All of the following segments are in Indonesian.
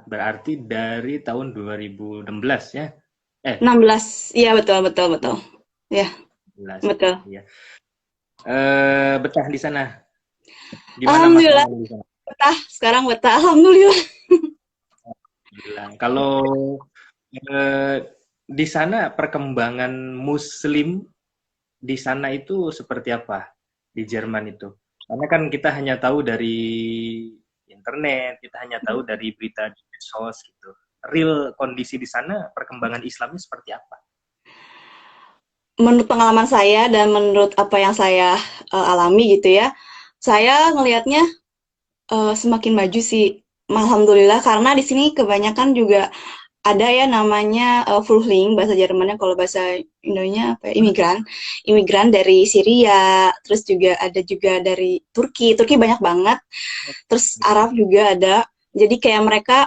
berarti dari tahun 2016 ya? 16. Iya, betul, betul, betul. Ya, 16, betul. ya. Betah di sana. Gimana Alhamdulillah, makanan di sana? betah. Sekarang betah, alhamdulillah. Bilang. Kalau eh, di sana perkembangan Muslim di sana itu seperti apa di Jerman itu? Karena kan kita hanya tahu dari internet, kita hanya tahu dari berita di medsos gitu. Real kondisi di sana perkembangan Islamnya seperti apa? Menurut pengalaman saya dan menurut apa yang saya alami gitu ya, saya ngelihatnya semakin maju sih. Alhamdulillah, karena di sini kebanyakan juga ada ya namanya Flüchtling, bahasa Jermannya, kalau bahasa Indonya apa ya, imigran. Imigran dari Syria, terus juga ada juga dari Turki. Turki banyak banget. Terus Arab juga ada. Jadi kayak mereka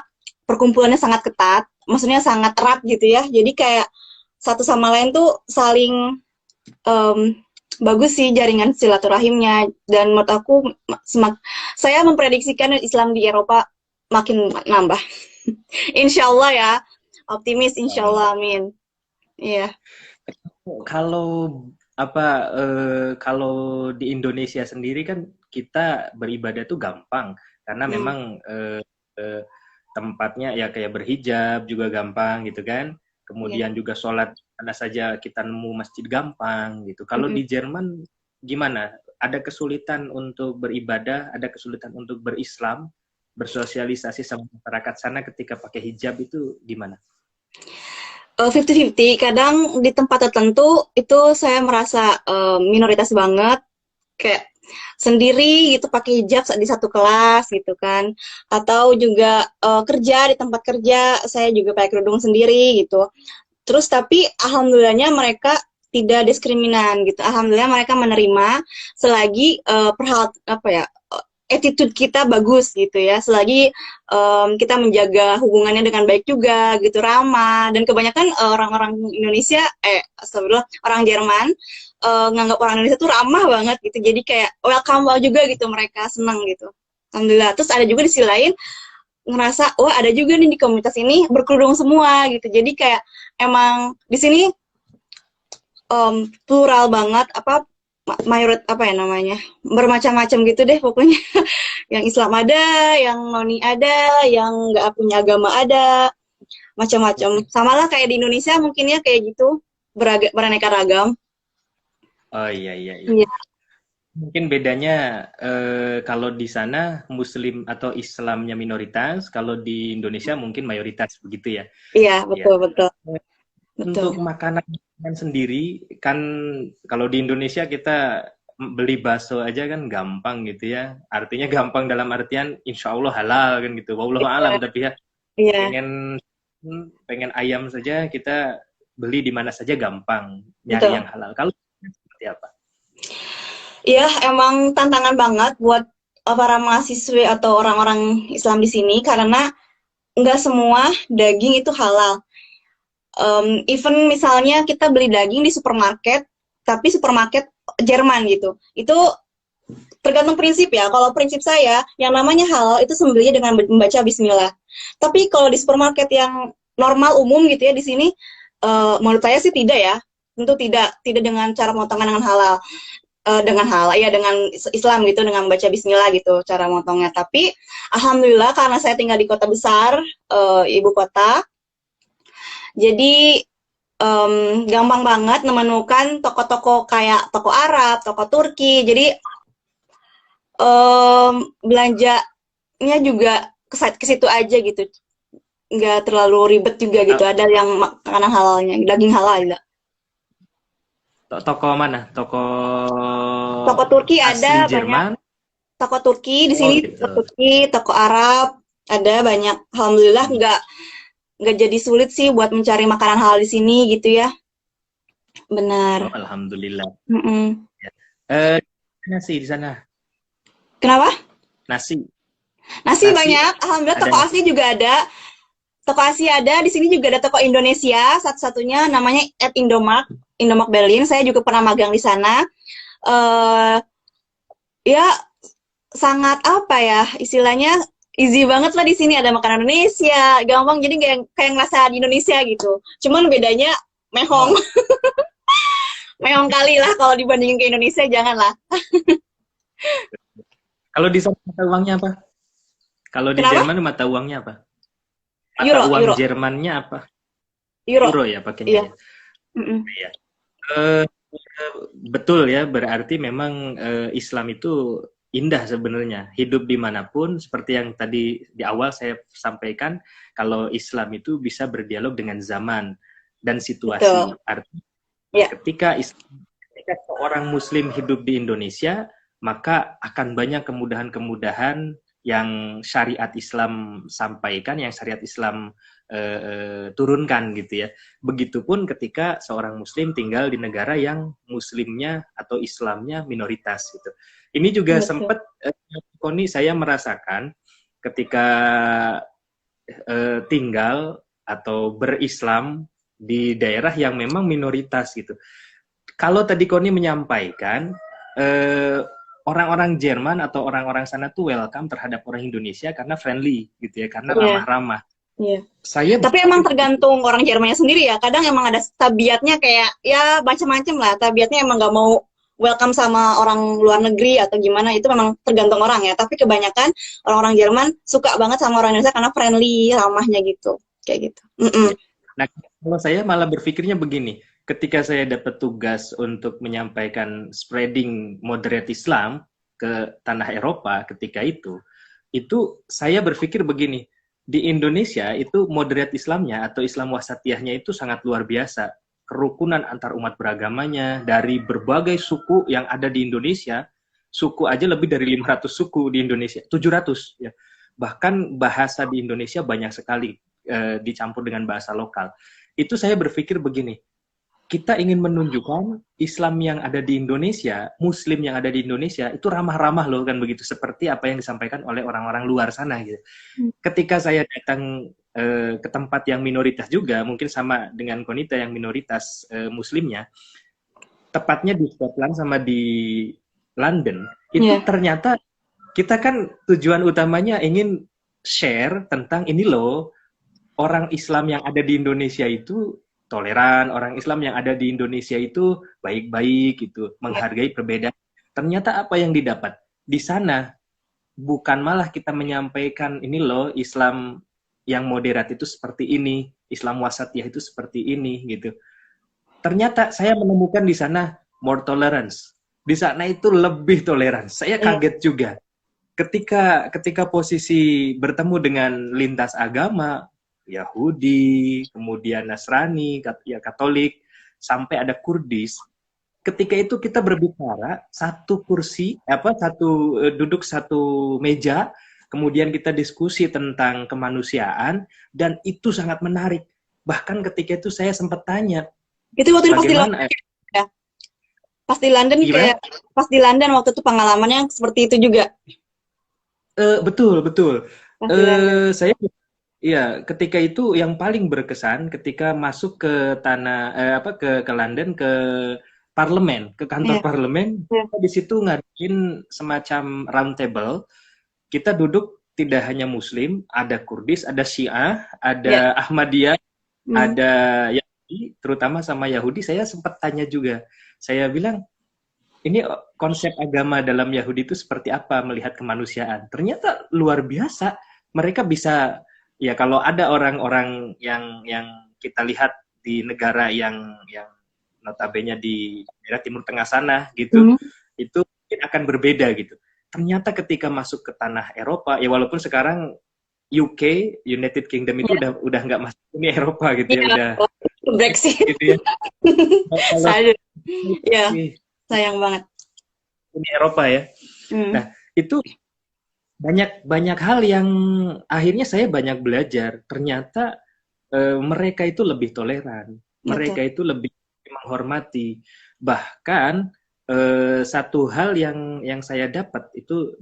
perkumpulannya sangat ketat, maksudnya sangat erat gitu ya. Jadi kayak satu sama lain tuh saling em, bagus sih jaringan silaturahimnya. Dan menurut aku saya memprediksikan Islam di Eropa makin nambah. Insya Allah ya, optimis insya Allah, amin. Iya. Kalau apa kalau di Indonesia sendiri kan kita beribadah tuh gampang karena Hmm. memang eh, tempatnya ya kayak berhijab juga gampang gitu kan. Iya. Kemudian juga sholat mana saja kita nemu masjid gampang gitu. Kalau Mm-mm. di Jerman gimana? Ada kesulitan untuk beribadah, ada kesulitan untuk berislam, bersosialisasi sama masyarakat sana ketika pakai hijab itu gimana? 50-50, kadang di tempat tertentu itu saya merasa minoritas banget, kayak sendiri gitu pakai hijab di satu kelas gitu kan, atau juga kerja di tempat kerja saya juga pakai kerudung sendiri gitu. Terus tapi alhamdulillahnya mereka tidak diskriminan gitu, alhamdulillah mereka menerima selagi apa ya, attitude kita bagus gitu ya, selagi kita menjaga hubungannya dengan baik juga gitu, ramah. Dan kebanyakan orang-orang Indonesia astagfirullah, orang Jerman nganggap orang Indonesia tuh ramah banget gitu, jadi kayak welcome juga gitu, mereka senang gitu, alhamdulillah. Terus ada juga di sisi lain ngerasa wah ada juga nih di komunitas ini berkerudung semua gitu, jadi kayak emang di sini plural banget, apa mayoritas apa ya namanya, bermacam-macam gitu deh pokoknya. Yang Islam ada, yang noni ada, yang nggak punya agama ada, macam-macam. Sama lah kayak di Indonesia mungkin ya kayak gitu, beraneka ragam. Oh iya iya iya. Iya, Mungkin bedanya kalau di sana Muslim atau Islamnya minoritas, kalau di Indonesia mungkin mayoritas begitu ya. iya, Ya. betul, betul, betul. Untuk makanan sendiri kan kalau di Indonesia kita beli bakso aja kan gampang gitu ya. Artinya gampang dalam artian insya Allah halal kan gitu. Wallahu Iya, alam tapi ya iya, pengen pengen ayam saja kita beli di mana saja gampang nyari betul. yang halal. Kalau seperti apa? Iya, emang tantangan banget buat para mahasiswa atau orang-orang Islam di sini, karena nggak semua daging itu halal. Even misalnya kita beli daging di supermarket, tapi supermarket Jerman gitu, itu tergantung prinsip ya. Kalau prinsip saya, yang namanya halal itu sembelihnya dengan membaca Bismillah. Tapi kalau di supermarket yang normal umum gitu ya di sini, menurut saya sih tidak ya. Tentu tidak dengan cara pemotongan dengan halal, dengan halal ya, dengan Islam gitu, dengan baca Bismillah gitu cara motongnya. Tapi alhamdulillah karena saya tinggal di kota besar, ibu kota, jadi gampang banget menemukan toko-toko kayak toko Arab, toko Turki. Jadi belanjanya juga ke situ aja gitu. Nggak terlalu ribet juga gitu. Ah, Ada yang makanan halalnya, daging halal juga. toko mana? Toko Toko Turki asli ada banyak. Jerman? Toko Turki di Oh sini, toko gitu. Turki, toko Arab ada banyak. Alhamdulillah nggak jadi sulit sih buat mencari makanan halal di sini gitu ya. Oh, Benar. alhamdulillah. Mm-mm. Ya. Eh, nasi di sana. Kenapa? Nasi, Nasi nasi banyak. Alhamdulillah ada toko nasi. Asia juga ada. Toko Asia ada, di sini juga ada toko Indonesia, satu-satunya namanya Indomaret, Indomaret Berlin. Saya juga pernah magang di sana. Ya sangat apa ya istilahnya, easy banget lah di sini, ada makanan Indonesia, gampang jadi kayak ngerasa di Indonesia gitu. Cuman bedanya mehong, Oh, mehong kali lah kalau dibandingin ke Indonesia, janganlah. kalau di sana mata uangnya apa? Kalau di Kenapa? Jerman mata uangnya apa? Mata Euro, uang euro, Jermannya apa? euro. Euro ya pakainya Iya. ya. Mm-mm. Iya. Eh, betul ya, berarti memang Islam itu indah sebenarnya. Hidup dimanapun, seperti yang tadi di awal saya sampaikan, kalau Islam itu bisa berdialog dengan zaman dan situasi. Betul. Artinya Iya, ketika seorang Muslim hidup di Indonesia, maka akan banyak kemudahan-kemudahan yang syariat Islam sampaikan, yang syariat Islam turunkan gitu ya. Begitupun ketika seorang Muslim tinggal di negara yang Muslimnya atau Islamnya minoritas gitu. Ini juga betul. sempat Koni saya merasakan ketika tinggal atau berislam di daerah yang memang minoritas gitu. Kalau tadi Koni menyampaikan eh, orang-orang Jerman atau orang-orang sana tuh welcome terhadap orang Indonesia karena friendly gitu ya, karena Iya, ramah-ramah. iya. Saya Tapi emang tergantung orang Jermannya sendiri ya. Kadang emang ada tabiatnya kayak ya macam-macam lah. Tabiatnya emang nggak mau welcome sama orang luar negeri atau gimana, itu memang tergantung orang ya. Tapi kebanyakan orang-orang Jerman suka banget sama orang Indonesia karena friendly, ramahnya gitu. Kayak gitu. Mm-mm. ya. Nah, kalau saya malah berpikirnya begini, ketika saya dapat tugas untuk menyampaikan spreading moderate Islam ke tanah Eropa ketika itu saya berpikir begini, di Indonesia itu moderate Islamnya atau Islam wasatiyahnya itu sangat luar biasa. Kerukunan antar umat beragamanya dari berbagai suku yang ada di Indonesia, suku aja lebih dari 500 suku di Indonesia, 700 ya. Bahkan bahasa di Indonesia banyak sekali dicampur dengan bahasa lokal. Itu saya berpikir begini, kita ingin menunjukkan Islam yang ada di Indonesia, Muslim yang ada di Indonesia itu ramah-ramah loh kan begitu, seperti apa yang disampaikan oleh orang-orang luar sana gitu. Ketika saya datang ke tempat yang minoritas juga, mungkin sama dengan Konita yang minoritas Muslimnya, tepatnya di Scotland sama di London, itu Iya. ternyata kita kan tujuan utamanya ingin share tentang ini loh, orang Islam yang ada di Indonesia itu toleran, orang Islam yang ada di Indonesia itu baik-baik gitu, Iya. menghargai perbedaan. Ternyata apa yang didapat? Di sana bukan malah kita menyampaikan ini loh Islam yang moderat itu seperti ini, Islam wasatiyah itu seperti ini gitu. Ternyata saya menemukan di sana more tolerance. Di sana itu lebih toleran. Saya Iya. kaget juga ketika posisi bertemu dengan lintas agama, Yahudi, kemudian Nasrani, ya Katolik, sampai ada Kurdis. Ketika itu kita berbicara satu kursi, duduk satu meja, kemudian kita diskusi tentang kemanusiaan, dan itu sangat menarik. Bahkan ketika itu saya sempat tanya, Itu waktu pas di London bagaimana? ya. Pas di London Gimana? kayak pas di London waktu itu pengalamannya seperti itu juga. Betul, betul. Pas di London. Saya Iya, ketika itu yang paling berkesan ketika masuk ke tanah ke London, ke parlemen, ke kantor Iya. parlemen, Iya. di situ ngadain semacam round table. Kita duduk tidak hanya Muslim, ada Kurdis, ada Syiah, Iya. ada Ahmadiyah, Hmm. ada Yahudi, terutama sama Yahudi. Saya sempat tanya juga. Saya bilang, ini konsep agama dalam Yahudi itu seperti apa melihat kemanusiaan? Ternyata luar biasa. Mereka bisa, ya kalau ada orang-orang yang kita lihat di negara yang notabene di daerah Timur Tengah sana gitu, Hmm. itu mungkin akan berbeda gitu. Ternyata ketika masuk ke tanah Eropa, ya walaupun sekarang UK, United Kingdom itu Iya. udah nggak masuk ini Eropa gitu ya, Iya. udah Brexit. gitu ya. Kalau Saya. Iya, ini sayang banget. Eropa ya. Hmm. Nah, itu banyak banyak hal yang akhirnya saya banyak belajar. Ternyata mereka itu lebih toleran, Betul. mereka itu lebih menghormati. Bahkan satu hal yang saya dapat itu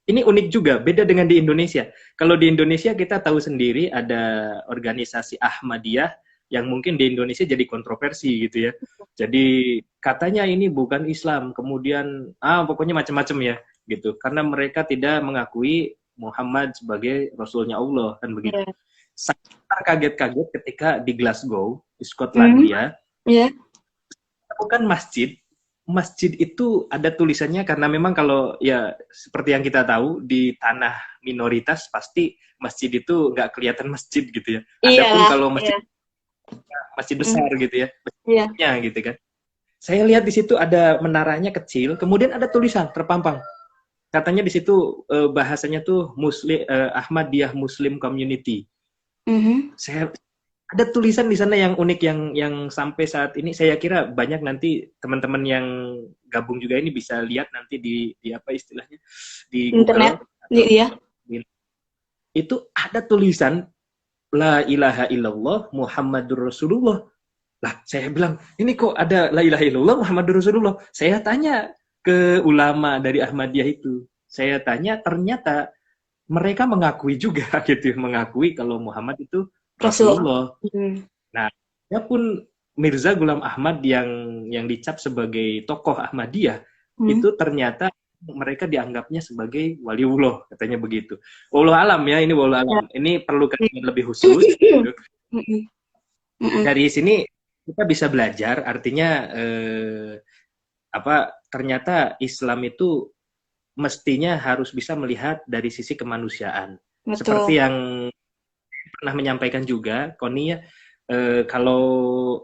ini unik juga, beda dengan di Indonesia. Kalau di Indonesia kita tahu sendiri ada organisasi Ahmadiyah yang mungkin di Indonesia jadi kontroversi gitu ya. Jadi katanya ini bukan Islam, kemudian pokoknya macam-macam ya gitu. Karena mereka tidak mengakui Muhammad sebagai Rasulnya Allah, kan begitu. Yeah. Saya kaget-kaget ketika di Glasgow, di Skotlandia, bukan masjid itu ada tulisannya, karena memang kalau ya seperti yang kita tahu di tanah minoritas pasti masjid itu nggak kelihatan masjid gitu ya. Adapun kalau masjid besar gitu ya, masjidnya gitu kan. Saya lihat di situ ada menaranya kecil, kemudian ada tulisan terpampang. Katanya di situ bahasanya tuh Muslim Ahmadiyah Muslim Community. Saya ada tulisan di sana yang unik, yang sampai saat ini saya kira banyak nanti teman-teman yang gabung juga ini bisa lihat nanti di apa istilahnya di internet, Google. Itu ada tulisan La ilaha illallah Muhammadur Rasulullah. Lah, saya bilang, ini kok ada La ilaha illallah Muhammadur Rasulullah? Saya tanya ke ulama dari Ahmadiyah itu. Saya tanya, ternyata mereka mengakui juga gitu, mengakui kalau Muhammad itu Rasulullah. Nah, ya pun Mirza Ghulam Ahmad yang dicap sebagai tokoh Ahmadiyah itu ternyata mereka dianggapnya sebagai waliullah, katanya begitu. Wallahu alam ya, ini wallahu alam. Ini perlu kajian lebih khusus. Gitu. Dari sini kita bisa belajar, artinya ternyata Islam itu mestinya harus bisa melihat dari sisi kemanusiaan. Betul. Seperti yang pernah menyampaikan juga, Koni ya, kalau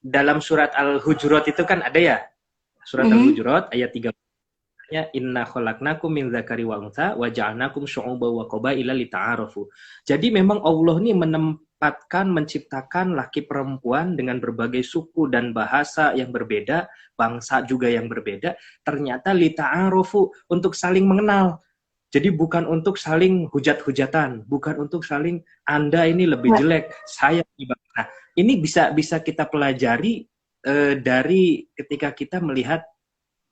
dalam surat Al-Hujurat itu kan ada ya, surat Al-Hujurat ayat 3, inna khalaqnakum min dzakari wa untha wa ja'alnakum syu'uban wa qabaila lita'arafu. Jadi memang Allah ini menciptakan laki perempuan dengan berbagai suku dan bahasa yang berbeda, bangsa juga yang berbeda, ternyata lita'arafu, untuk saling mengenal. Jadi bukan untuk saling hujat-hujatan, bukan untuk saling Anda ini lebih jelek, saya lebih baik. Nah, ini bisa kita pelajari dari ketika kita melihat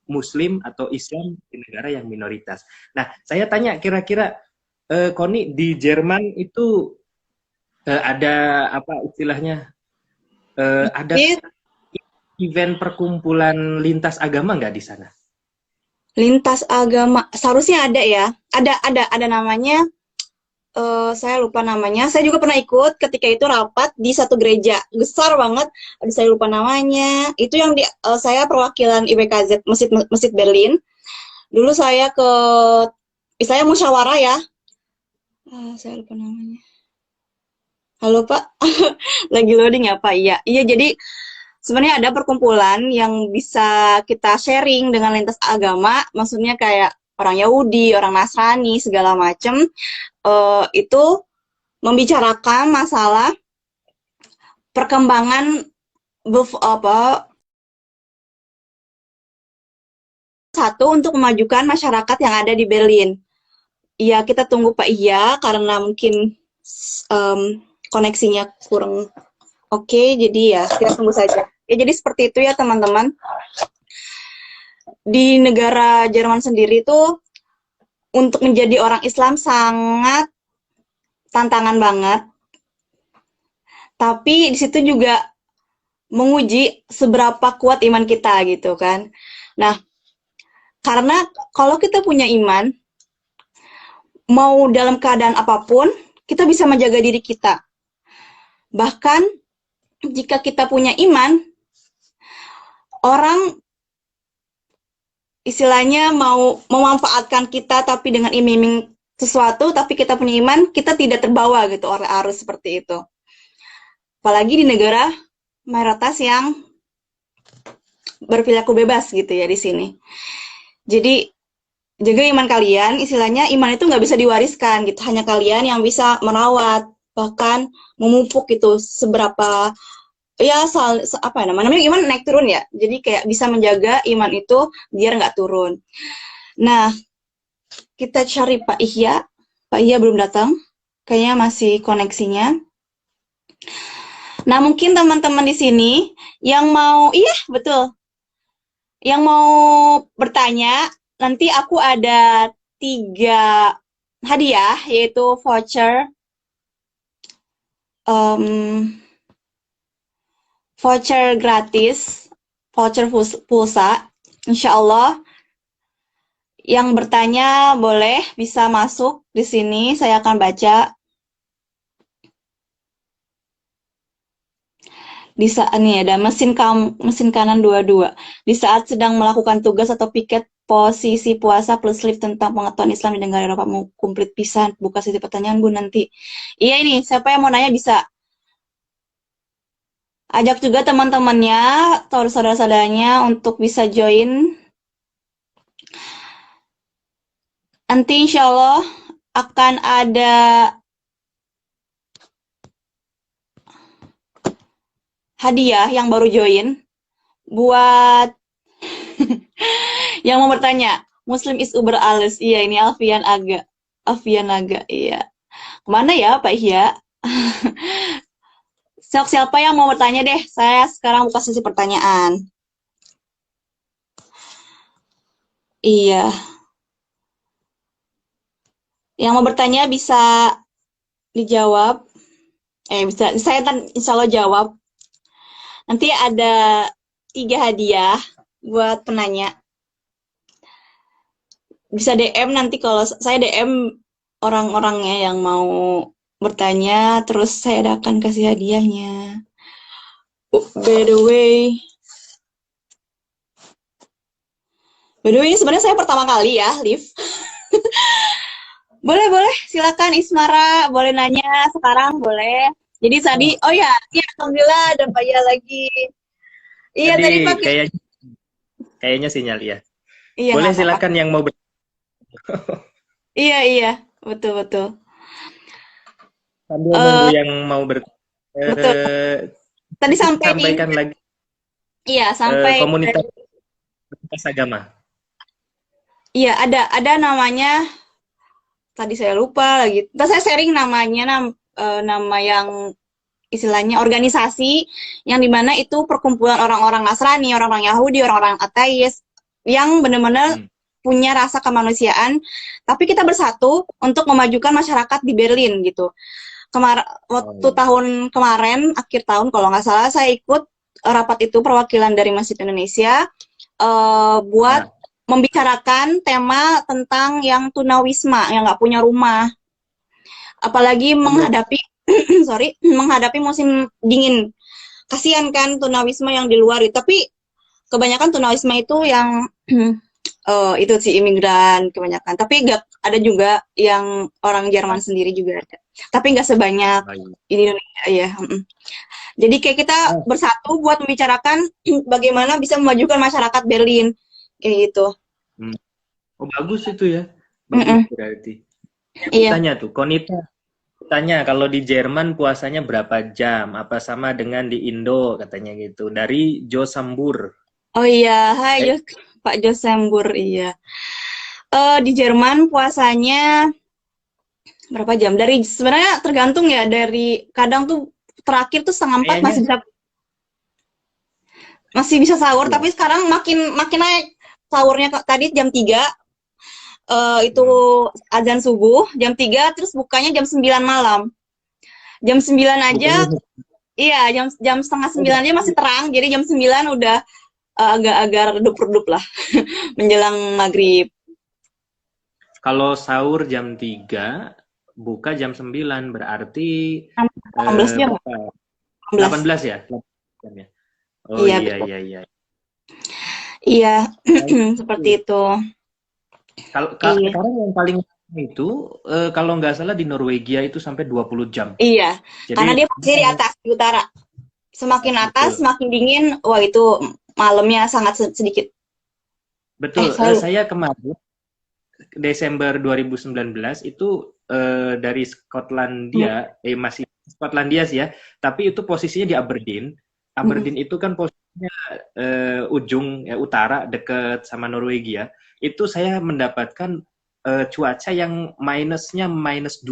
Muslim atau Islam di negara yang minoritas. Nah, saya tanya kira-kira Koni di Jerman itu ada apa istilahnya? Ada event perkumpulan lintas agama nggak di sana? Lintas agama seharusnya ada ya. Ada namanya. Saya lupa namanya. Saya juga pernah ikut ketika itu rapat di satu gereja besar banget. Saya lupa namanya. Itu yang saya perwakilan IBKZ Masjid Berlin. Dulu saya musyawarah ya. Saya lupa namanya. Halo Pak, lagi loading ya Pak? Iya. Jadi sebenarnya ada perkumpulan yang bisa kita sharing dengan lintas agama. Maksudnya kayak orang Yahudi, orang Nasrani, segala macam. Itu membicarakan masalah perkembangan satu untuk memajukan masyarakat yang ada di Berlin. Iya, kita tunggu Pak Iya karena mungkin koneksinya kurang oke, jadi ya kita tunggu saja. Ya, jadi seperti itu ya teman-teman. Di negara Jerman sendiri tuh untuk menjadi orang Islam sangat tantangan banget. Tapi di situ juga menguji seberapa kuat iman kita gitu kan. Nah, karena kalau kita punya iman, mau dalam keadaan apapun, kita bisa menjaga diri kita. Bahkan jika kita punya iman, orang istilahnya mau memanfaatkan kita tapi dengan iming-iming sesuatu, tapi kita punya iman, kita tidak terbawa gitu oleh arus seperti itu. Apalagi di negara mayoritas yang berperilaku bebas gitu ya di sini. Jadi jaga iman kalian, istilahnya iman itu nggak bisa diwariskan gitu, hanya kalian yang bisa merawat, bahkan memupuk itu seberapa ya namanya iman naik turun ya, jadi kayak bisa menjaga iman itu biar nggak turun. Nah, kita cari Pak Ihya belum datang, kayaknya masih koneksinya. Nah, mungkin teman-teman di sini yang mau, betul, yang mau bertanya, nanti aku ada 3 hadiah, yaitu voucher gratis, voucher pulsa, insya Allah Yang bertanya boleh bisa masuk di sini, saya akan baca. Di saat ini ada mesin kanan 22. Di saat sedang melakukan tugas atau piket posisi puasa plus lift tentang pengetahuan Islam di negara Eropa mau komplit pisan. Buka sesi pertanyaan Bu nanti. Iya ini, siapa yang mau nanya bisa ajak juga teman-temannya atau saudara-saudaranya untuk bisa join. Nanti insya Allah akan ada hadiah yang baru join buat yang mau bertanya. Muslim is Uber Ales. Iya, ini Alfian Aga. Alfian Aga, iya. Kemana ya Pak Ihya? Siapa yang mau bertanya deh? Saya sekarang buka sesi pertanyaan. Iya. Yang mau bertanya bisa dijawab. Bisa. Saya insya Allah jawab. Nanti ada 3 hadiah buat penanya. Bisa DM nanti kalau saya DM orang-orangnya yang mau bertanya, terus saya akan kasih hadiahnya. By the way, ini sebenarnya saya pertama kali ya, Liv. Boleh, silakan Ismara, boleh nanya sekarang, boleh. Jadi tadi, oh ya, alhamdulillah ada Pak Ya lagi. Iya, tadi pakai. Kayaknya sinyal ya. Iya, boleh apa-apa. Silakan yang mau Iya, betul. Sambil nunggu yang mau betul. Tadi sampai sampaikan lagi. Iya, sampai komunitas agama. Iya, ada namanya. Tadi saya lupa lagi. Terus saya sharing namanya nama yang istilahnya organisasi yang dimana itu perkumpulan orang-orang Nasrani, orang-orang Yahudi, orang-orang ateis yang benar-benar punya rasa kemanusiaan, tapi kita bersatu untuk memajukan masyarakat di Berlin gitu. Waktu tahun kemarin, akhir tahun kalau nggak salah, saya ikut rapat itu perwakilan dari Masjid Indonesia buat membicarakan tema tentang yang tunawisma, yang nggak punya rumah. Apalagi menghadapi menghadapi musim dingin. Kasihan kan tunawisma yang di luar itu. Tapi kebanyakan tunawisma itu yang itu sih imigran kebanyakan. Tapi ada juga yang orang Jerman sendiri juga ada. Tapi nggak sebanyak di Indonesia ya. Jadi kayak kita bersatu buat membicarakan bagaimana bisa memajukan masyarakat Berlin kayak gitu. Oh bagus itu ya. Bagus berarti. Iya. Tanya tuh, Konita tanya kalau di Jerman puasanya berapa jam? Apa sama dengan di Indo katanya gitu. Dari Jo Sambur. Oh iya, hai Pak Jo Sambur, iya. Di Jerman puasanya berapa jam? Dari sebenarnya tergantung ya, dari kadang tuh terakhir tuh 3:30 masih bisa sahur, tapi sekarang makin naik sahurnya. Tadi jam 3 itu azan subuh, jam 3 terus bukanya jam 9 malam. Jam 9 aja, iya jam setengah 9 aja masih terang, jadi jam 9 udah agak-agak redup-redup lah menjelang maghrib. Kalau sahur jam 3, buka jam 9, berarti 18 jam. 18 ya? Oh iya. Iya, seperti itu. Sekarang yang paling itu kalau nggak salah di Norwegia itu sampai 20 jam. Iya, jadi, karena dia posisi di atas, di utara. Semakin atas, semakin dingin, wah itu malamnya sangat sedikit. Betul, saya kemarin Desember 2019 itu dari Skotlandia, masih Skotlandia sih ya, tapi itu posisinya di Aberdeen. Aberdeen itu kan posisinya ujung utara dekat sama Norwegia. Itu saya mendapatkan cuaca yang minusnya -2.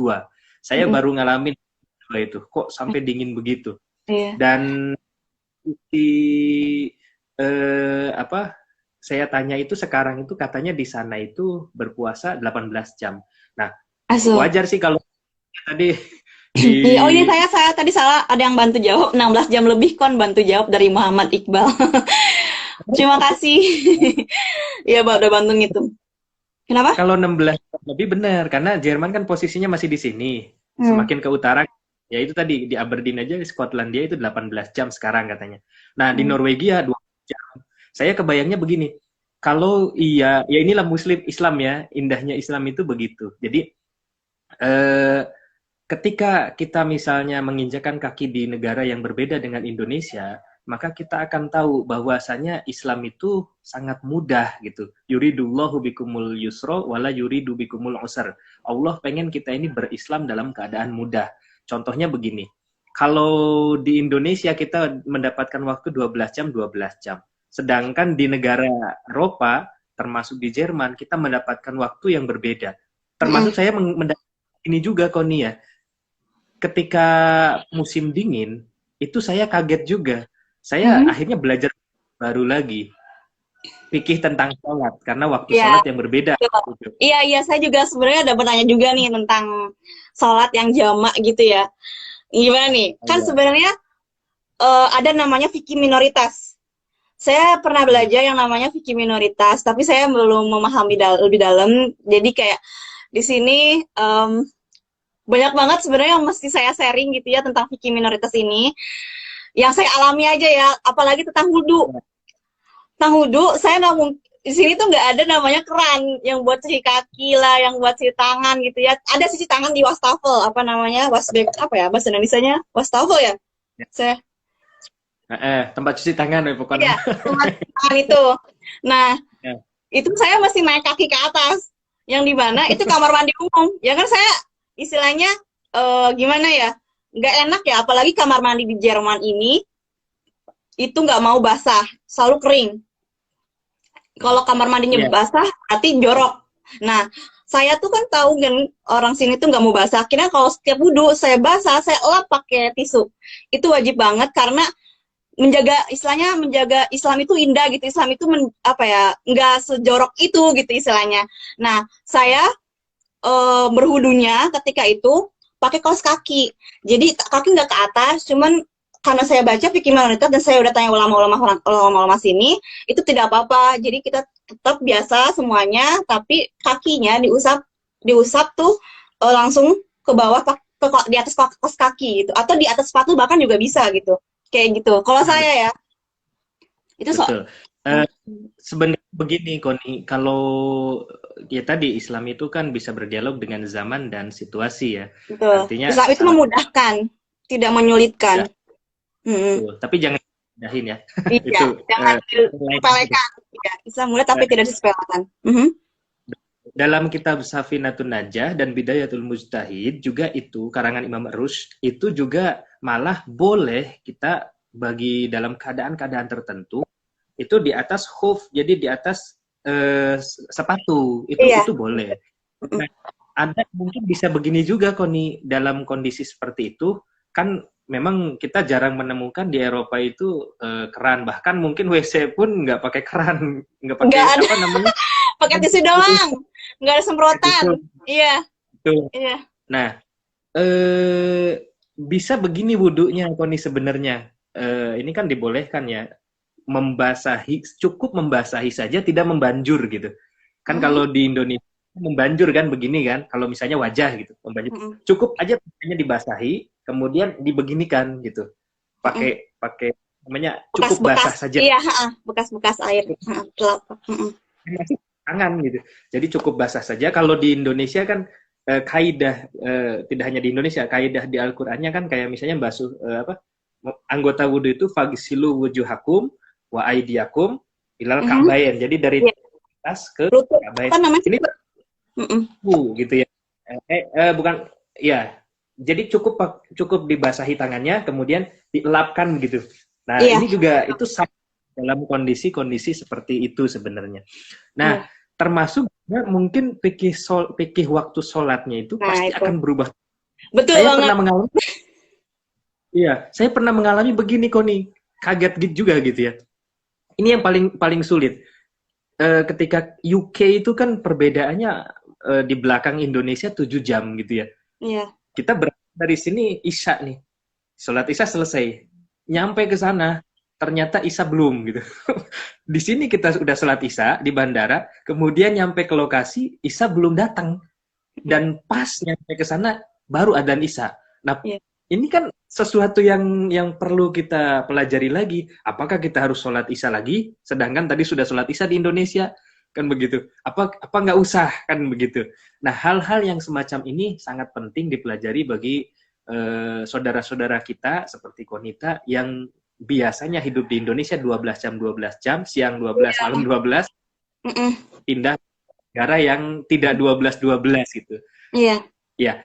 Saya baru ngalamin itu, kok sampai dingin begitu. Dan saya tanya itu sekarang itu katanya di sana itu berpuasa 18 jam. Nah, wajar sih kalau tadi oh ini saya tadi salah, ada yang bantu jawab 16 jam lebih bantu jawab dari Muhammad Iqbal. Terima kasih. Iya, udah bantu ngitung. Kenapa? Kalau 16 jam lebih benar, karena Jerman kan posisinya masih di sini. Hmm. Semakin ke utara, ya itu tadi di Aberdeen aja, di Skotlandia itu 18 jam sekarang katanya. Nah, di Hmm. Norwegia 20 jam. Saya kebayangnya begini, kalau iya, ya inilah Muslim Islam ya, indahnya Islam itu begitu. Jadi eh, ketika kita misalnya menginjakan kaki di negara yang berbeda dengan Indonesia, maka kita akan tahu bahwasanya Islam itu sangat mudah gitu. Yuridullahu bikumul yusra wala yuridu bikumul usr. Allah pengen kita ini berislam dalam keadaan mudah. Contohnya begini. Kalau di Indonesia kita mendapatkan waktu 12 jam, 12 jam. Sedangkan di negara Eropa, termasuk di Jerman, kita mendapatkan waktu yang berbeda. Hmm. Termasuk saya mendapatkan ini juga, Koni ya, ketika musim dingin itu saya kaget juga. Saya Hmm. akhirnya belajar baru lagi fikih tentang sholat karena waktu Ya, sholat yang berbeda. iya, iya, saya juga sebenarnya ada bertanya juga nih tentang sholat yang jamak gitu ya. Gimana nih? Kan Iya. sebenarnya ada namanya fikih minoritas. Saya pernah Hmm. belajar yang namanya fikih minoritas, tapi saya belum memahami lebih dalam. Jadi kayak di sini banyak banget sebenarnya yang mesti saya sharing gitu ya tentang fikih minoritas ini. Yang saya alami aja ya, apalagi tentang wudhu. Tentang wudhu, saya nggak mungkin di sini tuh nggak ada namanya keran yang buat cuci kaki lah, yang buat cuci tangan gitu ya. Ada cuci tangan di wastafel, apa namanya, wasbek, apa ya bahasa Indonesia-nya, wastafel ya. Ya. Saya, Tempat cuci tangan ya pokoknya. iya, tempat cuci tangan itu. Nah, Ya. itu saya masih naik kaki ke atas, yang di mana itu kamar mandi umum. Ya kan saya istilahnya gimana ya, nggak enak ya, apalagi kamar mandi di Jerman ini itu nggak mau basah, selalu kering. Kalau kamar mandinya Ya. basah, berarti jorok. Nah, saya tuh kan tahu kan orang sini tuh nggak mau basah. Akhirnya kalau setiap wudhu saya basah, saya lap pakai tisu. Itu wajib banget karena menjaga istilahnya menjaga Islam itu indah gitu. Islam itu apa ya, nggak sejorok itu gitu istilahnya. Nah, saya berwudunya ketika itu pakai kaos kaki. Jadi kaki nggak ke atas, cuman karena saya baca fikih minoritas dan saya udah tanya ulama-ulama sini, itu tidak apa-apa. Jadi kita tetap biasa semuanya, tapi kakinya diusap diusap tuh langsung ke bawah di atas kaos kaki gitu, atau di atas sepatu bahkan juga bisa gitu. Kayak gitu. Kalau saya ya, itu Betul. Eh, Sebenarnya begini, Koni, kalau ya tadi Islam itu kan bisa berdialog dengan zaman dan situasi ya. betul. Artinya Islam itu salah memudahkan, tidak menyulitkan. mudah, Hmm. betul. Tapi jangan dahin ya. Iya, Itu jangan lain. disepelekan. Ya, Islam mudah tapi tidak disepelekan. Mhm. Dalam kitab Safinatun Najah dan Bidayatul Mujtahid juga itu karangan Imam Rushd itu juga malah boleh kita bagi dalam keadaan-keadaan tertentu itu di atas khuf, jadi di atas sepatu Iya. itu boleh. Mhm. Nah, ada mungkin bisa begini juga Koni, dalam kondisi seperti itu kan memang kita jarang menemukan di Eropa itu keran, bahkan mungkin WC pun nggak pakai keran, nggak pakai Nggak ada, apa namanya, pakai tisu doang. Nggak ada semprotan. itu. Iya, Tuh. iya. Nah, bisa begini wudhunya, Koni sebenarnya. Ini kan dibolehkan ya, membasahi, cukup membasahi saja, tidak membanjur gitu. Kan Mhm. kalau di Indonesia membanjur kan begini kan, kalau misalnya wajah gitu, membanjur. Mhm. Cukup aja hanya dibasahi, kemudian dibeginikan gitu. Mhm. Pakai pakai namanya cukup Bekas-bekas, basah saja. iya, heeh, bekas-bekas air. Heeh, telapak. Mhm. Masih tangan gitu. Jadi cukup basah saja. Kalau di Indonesia kan kaidah tidak hanya di Indonesia, kaidah di Al-Qur'annya kan kayak misalnya basuh apa anggota wudhu itu fagsilu wujuhakum wa aidiakum ilal Mhm. ka'bain. Jadi dari Iya, atas ke lutut. ka'bain. Apa namanya? Ini Mhm. gitu ya. Bukan ya. Jadi cukup cukup dibasahi tangannya kemudian dielapkan gitu. Nah, Iya, ini juga itu sama dalam kondisi-kondisi seperti itu sebenarnya. Nah, iya. termasuk juga mungkin pikih waktu sholatnya itu Nah, pasti itu. akan berubah. Betul Saya banget. pernah mengalami, iya, saya pernah mengalami begini Koni, kaget gitu juga gitu ya. Ini yang paling paling sulit. Ketika UK itu kan perbedaannya di belakang Indonesia 7 jam gitu ya. Iya. Kita berangkat dari sini Isya nih, sholat Isya selesai, nyampe ke sana ternyata Isya belum gitu. Di sini kita sudah sholat Isya di bandara, kemudian nyampe ke lokasi Isya belum datang, dan pas nyampe ke sana baru adzan Isya. Nah, Iya. ini kan sesuatu yang perlu kita pelajari lagi. Apakah kita harus sholat Isya lagi, sedangkan tadi sudah sholat Isya di Indonesia, kan begitu? Apa nggak usah, kan begitu? Nah, hal-hal yang semacam ini sangat penting dipelajari bagi saudara-saudara kita seperti Konita yang biasanya hidup di Indonesia 12 jam, siang 12, malam 12, Mm-mm. pindah negara yang tidak 12 gitu. Iya, Ya,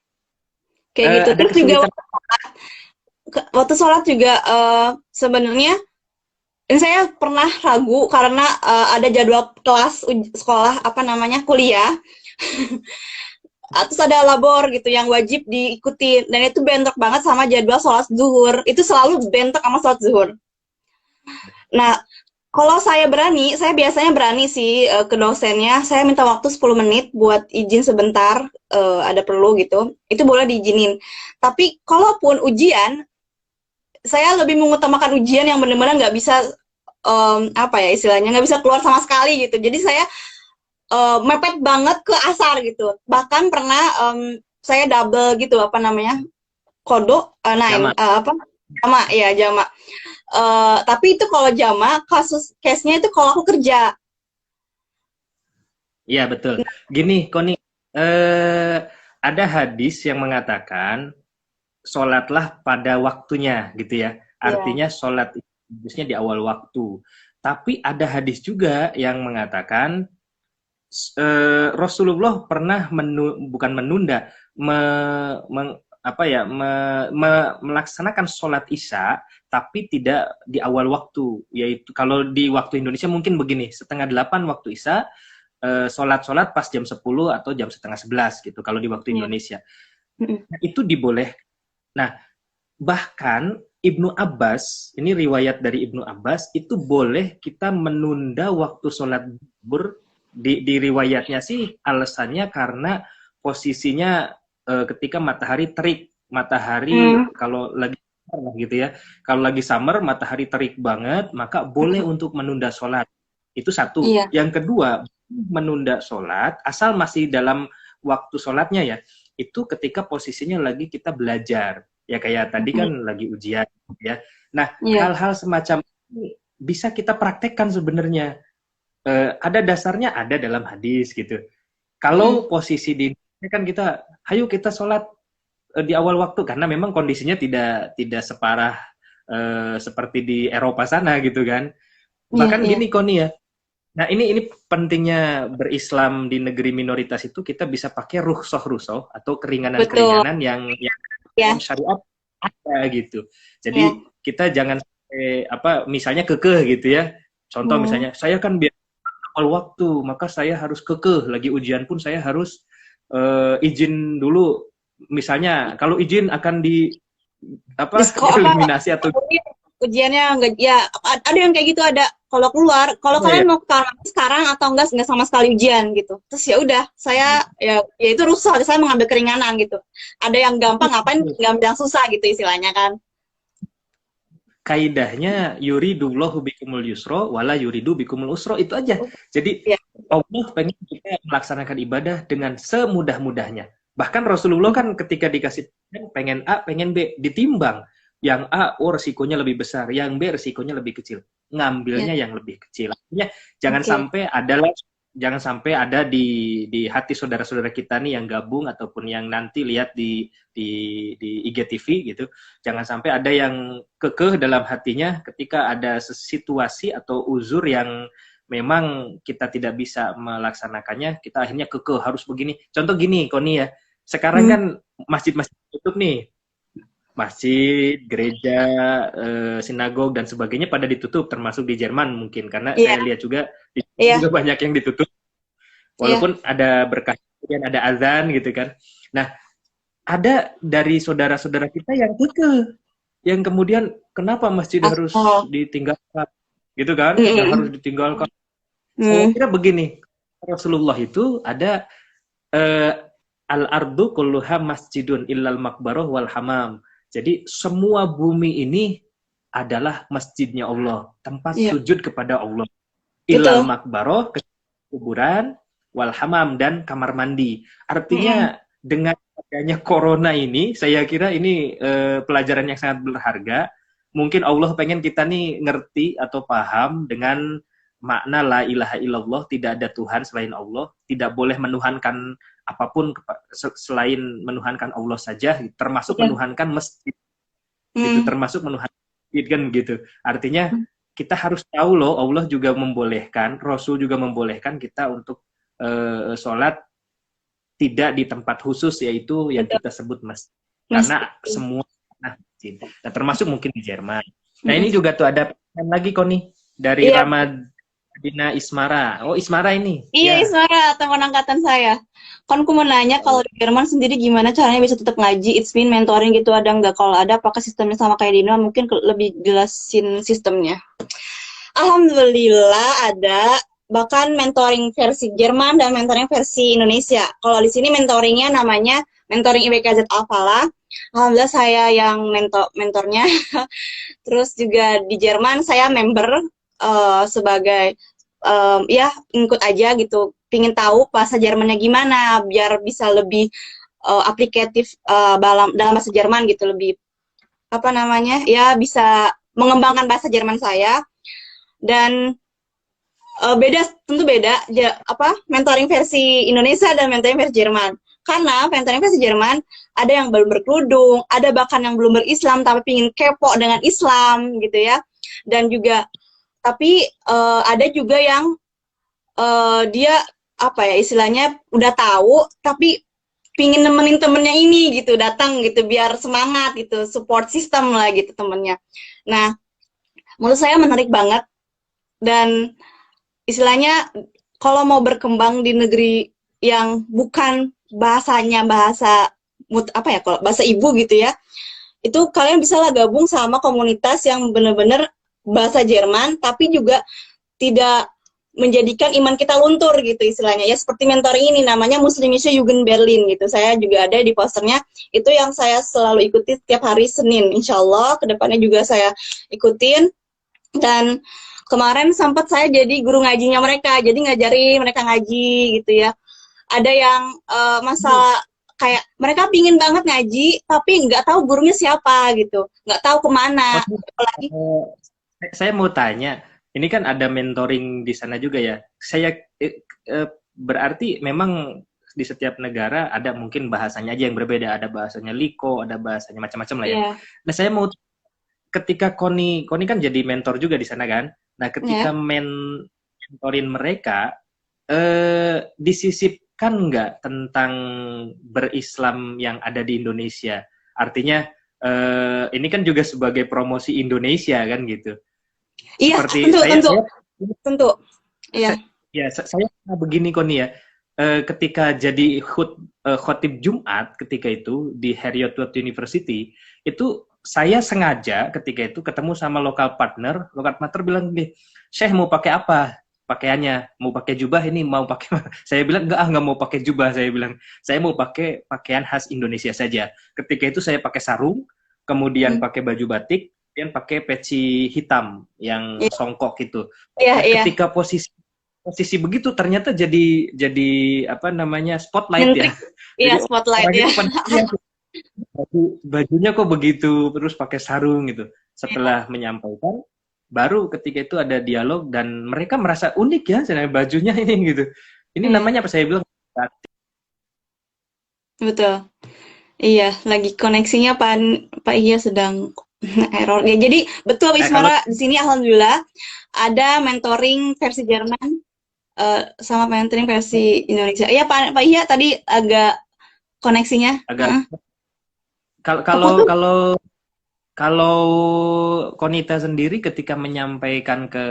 kayak gitu. ada Terus juga kesulitan. waktu sholat juga sebenarnya ini saya pernah ragu karena ada jadwal kelas sekolah apa namanya kuliah. Terus ada labor gitu yang wajib diikuti dan itu bentrok banget sama jadwal sholat zuhur. Itu selalu bentrok sama sholat zuhur. Nah, kalau saya biasanya berani sih ke dosennya. Saya minta waktu 10 menit buat izin sebentar, ada perlu gitu. Itu boleh diizinin. Tapi kalaupun ujian, saya lebih mengutamakan ujian yang benar-benar nggak bisa apa ya istilahnya nggak bisa keluar sama sekali gitu. Jadi saya mepet banget ke asar gitu. Bahkan pernah saya double gitu apa namanya kodok Jamaah. apa jama ya jama. Tapi itu kalau jama case-nya itu kalau aku kerja. Iya, betul. Gini, Koni, ada hadis yang mengatakan sholatlah pada waktunya, gitu ya. Iya. Artinya sholat itu harusnya di awal waktu. Tapi ada hadis juga yang mengatakan Rasulullah pernah bukan menunda, melaksanakan sholat Isya, tapi tidak di awal waktu. Yaitu kalau di waktu Indonesia mungkin begini, 7:30 waktu Isya, sholat pas jam 10 atau jam 10:30 gitu kalau di waktu Iya. Indonesia. Nah, itu diboleh. Nah, bahkan Ibnu Abbas, ini riwayat dari Ibnu Abbas, itu boleh kita menunda waktu sholat zuhur. Di riwayatnya sih alasannya karena posisinya ketika matahari terik. Matahari kalau lagi gitu ya, kalau lagi summer matahari terik banget, maka boleh untuk menunda sholat. Itu satu. Iya. Yang kedua, menunda sholat asal masih dalam waktu sholatnya ya, itu ketika posisinya lagi kita belajar. Ya kayak tadi kan lagi ujian ya. Nah, Iya. hal-hal semacam ini bisa kita praktekkan sebenarnya. Ada dasarnya ada dalam hadis gitu. Kalau posisi di Indonesia kan kita, ayo kita sholat di awal waktu karena memang kondisinya tidak separah seperti di Eropa sana gitu kan. Iya, Bahkan iya. gini Koni ya. Nah, ini pentingnya berislam di negeri minoritas itu kita bisa pakai rukhsah atau keringanan-keringanan yang Ya. syariat ada gitu. Jadi Ya. kita jangan sampai misalnya kekeh gitu ya. Contoh misalnya saya kan biar awal waktu, maka saya harus kekeh lagi ujian pun saya harus izin dulu. Misalnya kalau izin akan eliminasi atau ujiannya enggak ya ada yang kayak gitu ada kalau keluar kalau kalian mau ke kamar sekarang atau enggak sama sekali ujian gitu terus ya udah saya ya itu rusak saya mengambil keringanan gitu ada yang gampang ngapain ngambil yang susah gitu istilahnya kan kaidahnya yuridullahu bikumul yusra wala yuridu bikumul usra itu aja. Jadi Allah pengen kita melaksanakan ibadah dengan semudah-mudahnya. Bahkan Rasulullah kan ketika dikasih pengen A, pengen B, ditimbang. Yang A, resikonya lebih besar. Yang B, resikonya lebih kecil. Ngambilnya yang lebih kecil. Artinya jangan sampai ada di hati saudara-saudara kita nih yang gabung ataupun yang nanti lihat di IGTV gitu. Jangan sampai ada yang kekeh dalam hatinya ketika ada situasi atau uzur yang memang kita tidak bisa melaksanakannya, kita akhirnya kekeh harus begini. Contoh gini, Koni ya. Sekarang kan masjid-masjid tutup nih. Masjid, gereja, sinagog dan sebagainya pada ditutup, termasuk di Jerman mungkin karena saya lihat juga juga banyak yang ditutup. Walaupun ada berkah, kemudian ada azan gitu kan. Nah, ada dari saudara-saudara kita yang kekeh, yang kemudian kenapa masjid harus ditinggalkan, gitu kan? Yang harus ditinggalkan. Saya kira begini, Rasulullah itu ada al-ardu kulluha masjidun illal makbaroh wal hamam. Jadi semua bumi ini adalah masjidnya Allah, tempat Iya, sujud kepada Allah. Ilal betul. makbaroh, kuburan, wal hamam, dan kamar mandi. Mm-mm. Artinya dengan adanya corona ini, saya kira ini pelajaran yang sangat berharga. Mungkin Allah pengen kita nih ngerti atau paham dengan makna la ilaha illallah, tidak ada Tuhan selain Allah, tidak boleh menuhankan apapun selain menuhankan Allah saja, termasuk Iya. menuhankan masjid, gitu, Mm. termasuk menuhankan masjid kan gitu. Artinya kita harus tahu loh, Allah juga membolehkan, Rasul juga membolehkan kita untuk sholat tidak di tempat khusus, yaitu yang Betul. kita sebut masjid. Masjid. Karena semua masjid. Nah, termasuk mungkin di Jerman. Nah, ini Mm-mm. juga tuh ada pertanyaan lagi kok nih dari Iya, Ramadina Ismara. Oh, Ismara ini. iya Ya. Ismara, teman angkatan saya. Kan aku mau nanya kalau di Jerman sendiri gimana caranya bisa tetap ngaji, it's been mentoring gitu ada nggak? Kalau ada, apakah sistemnya sama kayak di Indo? Mungkin lebih jelasin sistemnya. Alhamdulillah ada, bahkan mentoring versi Jerman dan mentoring versi Indonesia. Kalau di sini mentoringnya namanya mentoring IBKZ Alfala. Alhamdulillah saya yang mentornya. Terus juga di Jerman saya member sebagai ya ikut aja gitu. Pingin tahu bahasa Jermannya gimana biar bisa lebih aplikatif dalam bahasa Jerman gitu, lebih apa namanya ya bisa mengembangkan bahasa Jerman saya. Dan beda, tentu beda mentoring versi Indonesia dan mentoring versi Jerman. Karena mentoring versi Jerman ada yang belum berkerudung, ada bahkan yang belum berislam tapi pingin kepo dengan Islam gitu ya. Dan juga tapi ada juga yang dia apa ya istilahnya udah tahu tapi pingin nemenin temennya ini gitu, datang gitu biar semangat gitu, support system lah gitu temennya. Nah, menurut saya menarik banget. Dan istilahnya kalau mau berkembang di negeri yang bukan bahasanya bahasa apa ya, kalau bahasa ibu gitu ya, itu kalian bisa lah gabung sama komunitas yang benar-benar bahasa Jerman tapi juga tidak menjadikan iman kita luntur gitu istilahnya ya, seperti mentoring ini namanya Muslimische Jugend Berlin gitu. Saya juga ada di posternya, itu yang saya selalu ikuti setiap hari Senin, insya Allah kedepannya juga saya ikutin. Dan kemarin sempat saya jadi guru ngajinya mereka, jadi ngajari mereka ngaji gitu ya. Ada yang masalah kayak mereka pingin banget ngaji tapi nggak tahu gurunya siapa gitu, nggak tahu kemana. Maksudnya, Apalagi saya mau tanya, ini kan ada mentoring di sana juga ya. Saya berarti memang di setiap negara ada mungkin bahasanya aja yang berbeda, ada bahasanya Liko, ada bahasanya macam-macam lah ya. ya, Nah, saya mau ketika Koni kan jadi mentor juga di sana kan. Nah, ketika ya. mentorin mereka, disisipkan nggak tentang berislam yang ada di Indonesia? Artinya, ini kan juga sebagai promosi Indonesia kan gitu. Iya, Seperti tentu, tentu, saya tentu. Iya, saya pernah begini Koni ya. Ketika jadi khotib Jumat ketika itu di Heriot-Watt University, itu saya sengaja ketika itu ketemu sama lokal partner bilang gini, Syekh mau pakai apa pakaiannya? Mau pakai jubah ini, mau pakai saya bilang enggak mau pakai jubah, saya bilang saya mau pakai pakaian khas Indonesia saja. Ketika itu saya pakai sarung, kemudian pakai baju batik, kemudian pakai peci hitam yang iya, songkok gitu. iya, Nah, iya. ketika posisi begitu ternyata jadi apa namanya spotlight ya. Nyentrik, iya Jadi spotlight orang ya. itu pada lihat bajunya kok begitu, terus pakai sarung gitu. Setelah menyampaikan, baru ketika itu ada dialog dan mereka merasa unik ya, sebenarnya bajunya ini gitu. Ini Iya, namanya apa saya bilang? betul. Iya, lagi koneksinya Pak Iya sedang error. Ya, jadi betul Kalau Ismara di sini alhamdulillah ada mentoring versi Jerman sama mentoring versi Indonesia. Iya Pak Iya tadi agak koneksinya. agak kalau kalau Keputus. kalau kalau Konita sendiri ketika menyampaikan ke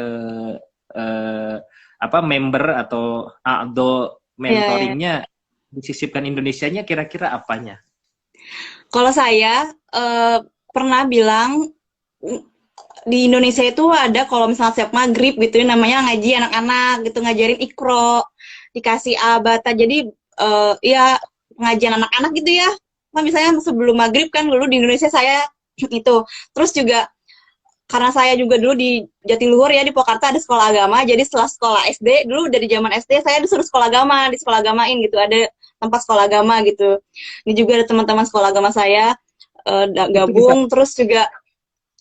eh, apa member atau Iya, iya. mentoringnya disisipkan Indonesianya kira-kira apanya? Kalau saya pernah bilang di Indonesia itu ada kalau misalnya siap maghrib gitu ya, namanya ngaji anak-anak gitu, ngajarin ikro, dikasih abata, jadi ya pengajian anak-anak gitu ya. Nah, misalnya sebelum maghrib kan dulu di Indonesia saya itu. Terus juga karena saya juga dulu di Jatiluhur ya, di Purwakarta ada sekolah agama, jadi setelah sekolah SD, dulu dari zaman SD saya disuruh sekolah agama, di sekolah agamain gitu, ada tempat sekolah agama gitu. Ini juga ada teman-teman sekolah agama saya Itu bisa. gabung, terus juga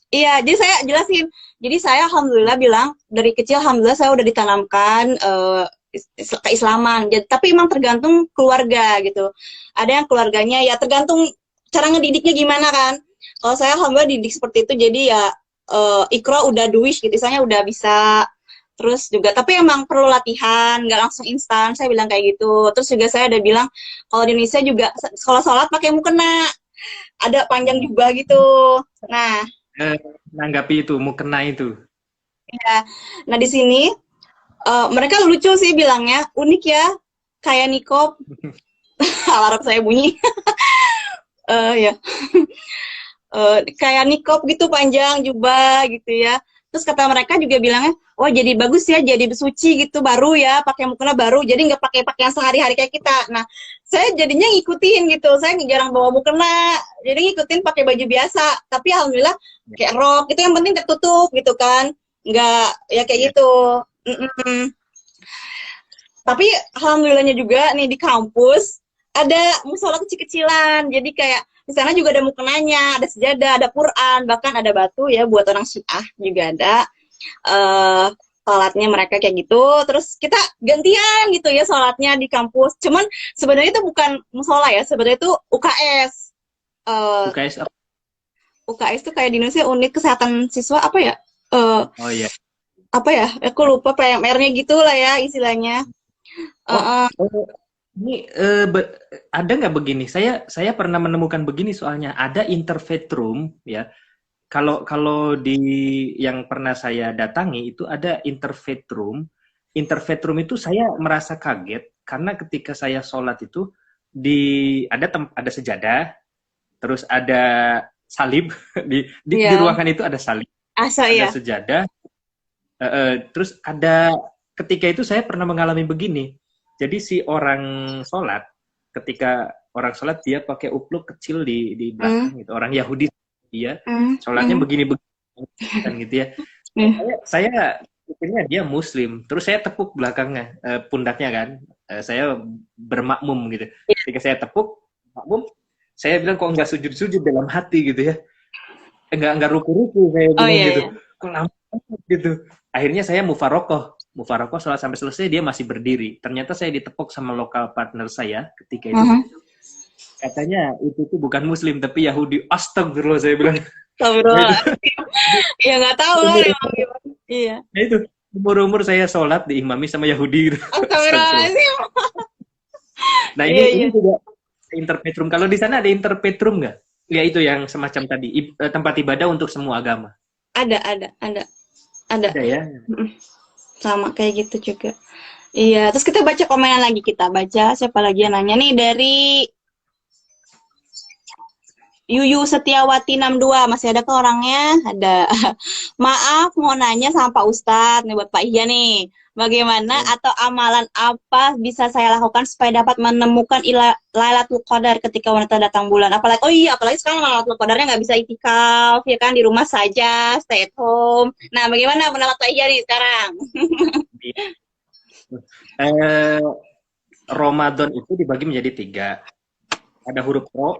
iya, jadi saya jelasin. Jadi saya alhamdulillah bilang dari kecil alhamdulillah saya udah ditanamkan keislaman. Jadi, tapi emang tergantung keluarga gitu. Ada yang keluarganya ya tergantung cara ngedidiknya gimana kan. Kalau saya alhamdulillah didik seperti itu, jadi ya Iqra udah duish gitu, misalnya udah bisa. Terus juga, tapi emang perlu latihan, nggak langsung instan. Saya bilang kayak gitu. Terus juga saya ada bilang kalau di Indonesia juga sekolah sholat pakai mukena, ada panjang jubah gitu. Nah, Eh, Nanggapi itu, mau kena itu. ya. Nah di sini mereka lucu sih bilangnya, unik ya, kayak nikob. Alarm saya bunyi. Ya. Kayak nikob gitu panjang jubah gitu ya. Terus kata mereka juga bilangnya, wah jadi bagus ya, jadi bersuci gitu baru ya, pakai mukena baru, jadi nggak pakai pakaian sehari-hari kayak kita. Nah, saya jadinya ngikutin gitu, saya jarang bawa mukena, jadi ngikutin pakai baju biasa. Tapi alhamdulillah kayak rok itu yang penting tertutup gitu kan, nggak ya kayak Ya. gitu. Mm-mm. Tapi alhamdulillahnya juga nih di kampus ada musola kecil-kecilan. Jadi kayak di sana juga ada mukenanya, ada sejadah, ada Quran, bahkan ada batu ya buat orang Syiah juga ada. eh Sholatnya mereka kayak gitu. Terus kita gantian gitu ya sholatnya di kampus. Cuman sebenarnya itu bukan musola ya, sebenarnya itu UKS. Eh UKS apa? UKS itu kayak di Indonesia unit kesehatan siswa apa ya? Eh Oh iya. Apa ya? Aku lupa PMR-nya gitu lah ya istilahnya. Oh, Eh, oh, ini ada nggak begini? Saya pernah menemukan begini soalnya ada interfaith room ya. Kalau kalau di yang pernah saya datangi itu ada interfaith room. Interfaith room itu saya merasa kaget karena ketika saya sholat itu di ada sejadah, terus ada salib di ya, ruangan itu ada salib, asa ada ya. sejadah, terus ada ketika itu saya pernah mengalami begini. Jadi si orang sholat, ketika orang sholat dia pakai upluk kecil di Hmm, belakang gitu. Orang Yahudi dia hmm, sholatnya hmm, begini-begini kan gitu ya. hmm. Saya pikirnya dia Muslim. Terus saya tepuk belakangnya, pundaknya kan. Saya bermakmum gitu. Ketika saya tepuk makmum, saya bilang kok nggak sujud-sujud dalam hati gitu ya. Enggak ruku-ruku saya Oh bilang iya, gitu. iya. Kok lama banget gitu. Akhirnya saya mufarokoh sholat sampai selesai dia masih berdiri. Ternyata saya ditepuk sama lokal partner saya ketika itu. Mhm. Katanya itu tuh bukan Muslim tapi Yahudi. Astagfirullah saya bilang. Nah itu Astagfirullah. Ya nggak tahu lah umur, emang gimana. Iya. nah itu umur saya sholat diimami sama Yahudi gitu. Astagfirullah. Astagfirullahaladzim. Nah Iya, ini iya. juga interfaith room. Kalau di sana ada interfaith room nggak? Ya itu yang semacam tadi tempat ibadah untuk semua agama. Ada. Ada. Ada ya. Mm-mm. Sama kayak gitu juga. Iya, terus kita baca komenan lagi, kita baca siapa lagi yang nanya nih dari Yuyu Setiawati 62, masih ada ke orangnya? Ada. Maaf, mau nanya sama Pak Ustadz, nih buat Pak Iya nih. Bagaimana Ya. atau amalan apa bisa saya lakukan supaya dapat menemukan Lailatul Qadar ketika wanita datang bulan? Apalagi, oh iya, apalagi sekarang Lailatul Qadarnya nggak bisa itikaf, ya kan, di rumah saja, stay at home. Nah, bagaimana pendapat Pak Iya nih sekarang? Eh, Ramadan itu dibagi menjadi 3. Ada huruf ro,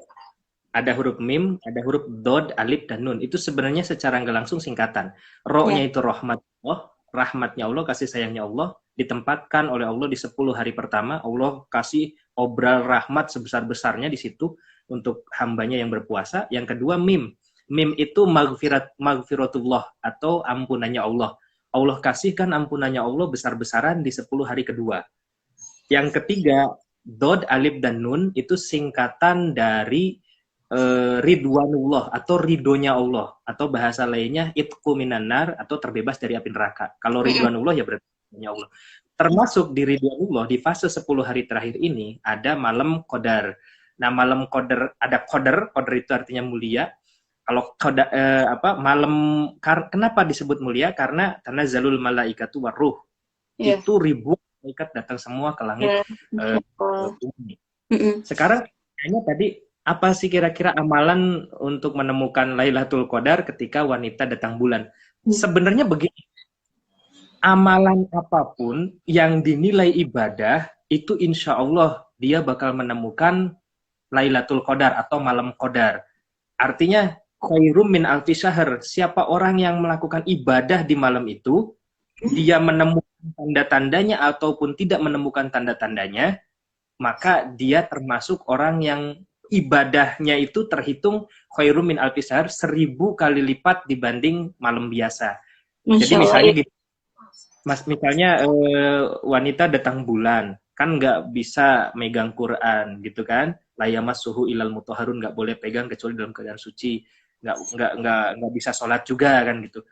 ada huruf mim, ada huruf dod, alif, dan nun. Itu sebenarnya secara nggak langsung singkatan. Ya. Ro-nya itu rahmat Allah, rahmatnya Allah, kasih sayangnya Allah, ditempatkan oleh Allah di 10 hari pertama. Allah kasih obral rahmat sebesar-besarnya di situ untuk hambanya yang berpuasa. Yang kedua, mim. Mim itu magfiratullah atau ampunannya Allah. Allah kasihkan ampunannya Allah besar-besaran di 10 hari kedua. Yang ketiga, dod, alif, dan nun itu singkatan dari ridwanullah atau ridhonya Allah, atau bahasa lainnya itqu minanar atau terbebas dari api neraka. Kalau Mm-mm. ridwanullah ya berarti ridhonya Allah. Termasuk di ridwanullah di fase 10 hari terakhir ini ada malam qadar. Nah, malam qadar ada qadar itu artinya mulia. Kalau malam kenapa disebut mulia? Karena tanazzalul malaikatu waruh. Ya. Itu ribuan malaikat datang semua ke langit Ya. eh, Oh. bumi. Mm-mm. Sekarang kayaknya tadi apa sih kira-kira amalan untuk menemukan Lailatul Qadar ketika wanita datang bulan? Sebenarnya begini, amalan apapun yang dinilai ibadah, itu insya Allah dia bakal menemukan Lailatul Qadar atau malam Qadar. Artinya, khairum min alfi syahr. Siapa orang yang melakukan ibadah di malam itu, dia menemukan tanda-tandanya ataupun tidak menemukan tanda-tandanya, maka dia termasuk orang yang ibadahnya itu terhitung khairum min alfi syahr, 1000 kali lipat dibanding malam biasa. Jadi Masya Allah, misalnya ya. gitu, Mas, misalnya wanita datang bulan, kan nggak bisa megang Quran gitu kan, layamas suhu ilal mutahharun, nggak boleh pegang kecuali dalam keadaan suci, nggak bisa sholat juga kan gitu.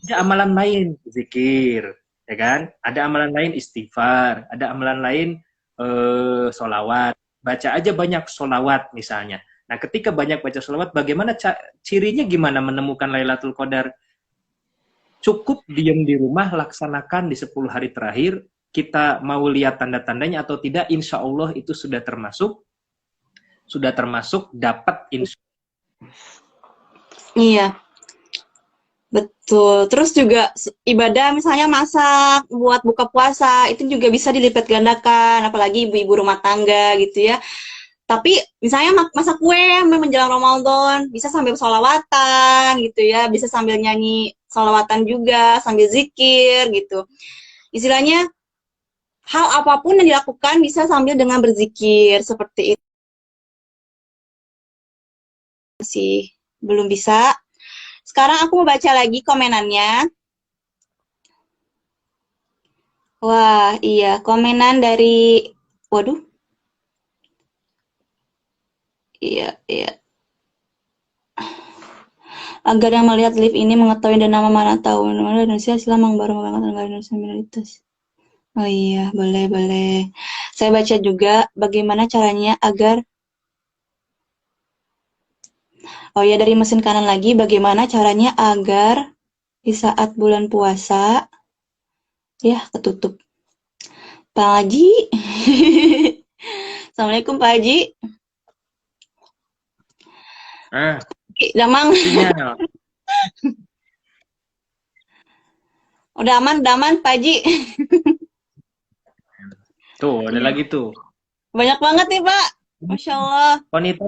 Ada amalan lain zikir, ya kan, ada amalan lain istighfar, ada amalan lain sholawat, baca aja banyak sholawat misalnya. Nah ketika banyak baca sholawat, bagaimana cirinya, gimana menemukan Lailatul Qadar? Cukup diam di rumah, laksanakan di 10 hari terakhir. Kita mau lihat tanda-tandanya atau tidak, insya Allah itu sudah termasuk dapat insya. Iya, betul. Terus juga ibadah misalnya masak buat buka puasa itu juga bisa dilipat gandakan, apalagi ibu-ibu rumah tangga gitu ya. Tapi misalnya masak kue menjelang Ramadan, bisa sambil sholawatan gitu ya, bisa sambil nyanyi sholawatan juga, sambil zikir gitu. Istilahnya hal apapun yang dilakukan bisa sambil dengan berzikir, seperti itu sih. Belum bisa. Sekarang aku mau baca lagi komenannya. Wah, iya, komenan dari, waduh, iya. Agar yang melihat live ini mengetahui dan nama mana tahu nama Indonesia, silam baru mengangkat negara Indonesia minoritas. Oh iya, boleh. Saya baca juga bagaimana caranya agar, oh ya, dari mesin kanan lagi, bagaimana caranya agar di saat bulan puasa, ya ketutup. Pak Haji. Assalamualaikum Pak Haji. Damang. Sinyal. Udah aman Pak Haji. Tuh, ada lagi tuh. Banyak banget nih Pak. Masya Allah. Wanita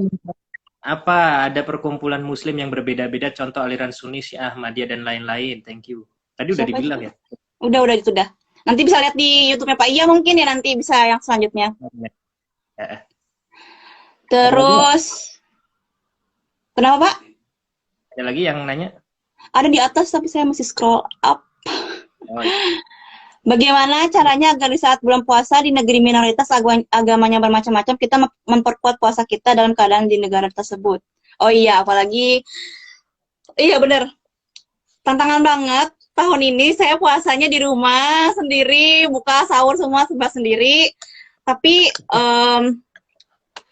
apa? Ada perkumpulan muslim yang berbeda-beda, contoh aliran Sunni, Syiah, Ahmadiyah, dan lain-lain. Thank you. Tadi udah dibilang ya? Udah itu udah. Nanti bisa lihat di YouTube-nya Pak Iya mungkin ya, nanti bisa yang selanjutnya. Terus, kenapa Pak? Ada lagi yang nanya? Ada di atas tapi saya masih scroll up. Oh, iya. Bagaimana caranya agar di saat bulan puasa di negeri minoritas agamanya bermacam-macam, kita memperkuat puasa kita dalam keadaan di negara tersebut? Oh iya, apalagi, iya bener, tantangan banget. Tahun ini saya puasanya di rumah sendiri, buka sahur semua serba sendiri. Tapi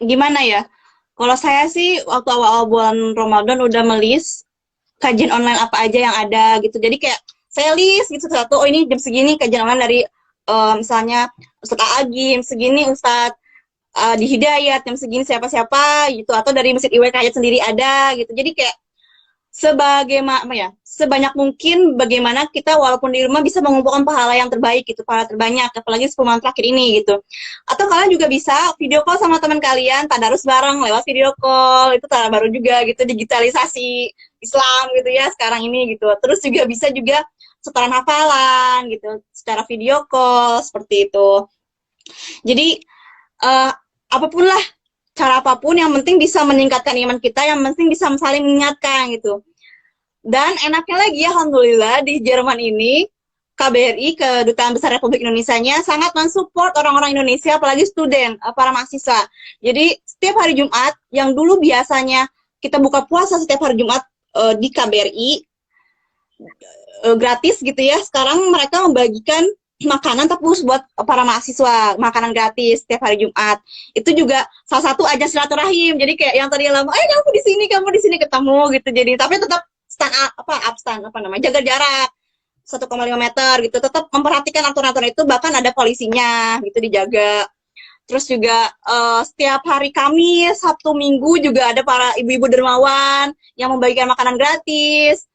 gimana ya? Kalau saya sih waktu awal-awal bulan Ramadan udah melis kajian online apa aja yang ada gitu. Jadi kayak saya list gitu satu, oh ini jam segini kajian online dari misalnya Ustadz Agim, segini Ustadz di Hidayat, jam segini siapa-siapa gitu, atau dari Masjid IWK sendiri ada gitu. Jadi kayak sebanyak mungkin bagaimana kita walaupun di rumah bisa mengumpulkan pahala yang terbaik gitu, pahala terbanyak, apalagi 10 malam terakhir ini gitu. Atau kalian juga bisa video call sama teman kalian, tadarus bareng lewat video call, itu cara baru juga gitu, digitalisasi Islam gitu ya sekarang ini gitu. Terus juga bisa juga setoran hafalan gitu secara video call seperti itu. Jadi apapun lah, cara apapun yang penting bisa meningkatkan iman kita, yang penting bisa saling mengingatkan gitu. Dan enaknya lagi, alhamdulillah di Jerman ini KBRI, Kedutaan Besar Republik Indonesia-nya, sangat mensupport orang-orang Indonesia, apalagi student, para mahasiswa. Jadi setiap hari Jumat, yang dulu biasanya kita buka puasa setiap hari Jumat di KBRI gratis gitu ya, sekarang mereka membagikan makanan tepus buat para mahasiswa, makanan gratis setiap hari Jumat. Itu juga salah satu aja silaturahim. Jadi kayak yang tadi lama, kamu di sini ketemu gitu. Jadi tapi tetap jaga jarak 1,5 meter gitu. Tetap memperhatikan aturan-aturan itu, bahkan ada polisinya gitu dijaga. Terus juga setiap hari Kamis, Sabtu, Minggu juga ada para ibu-ibu dermawan yang membagikan makanan gratis.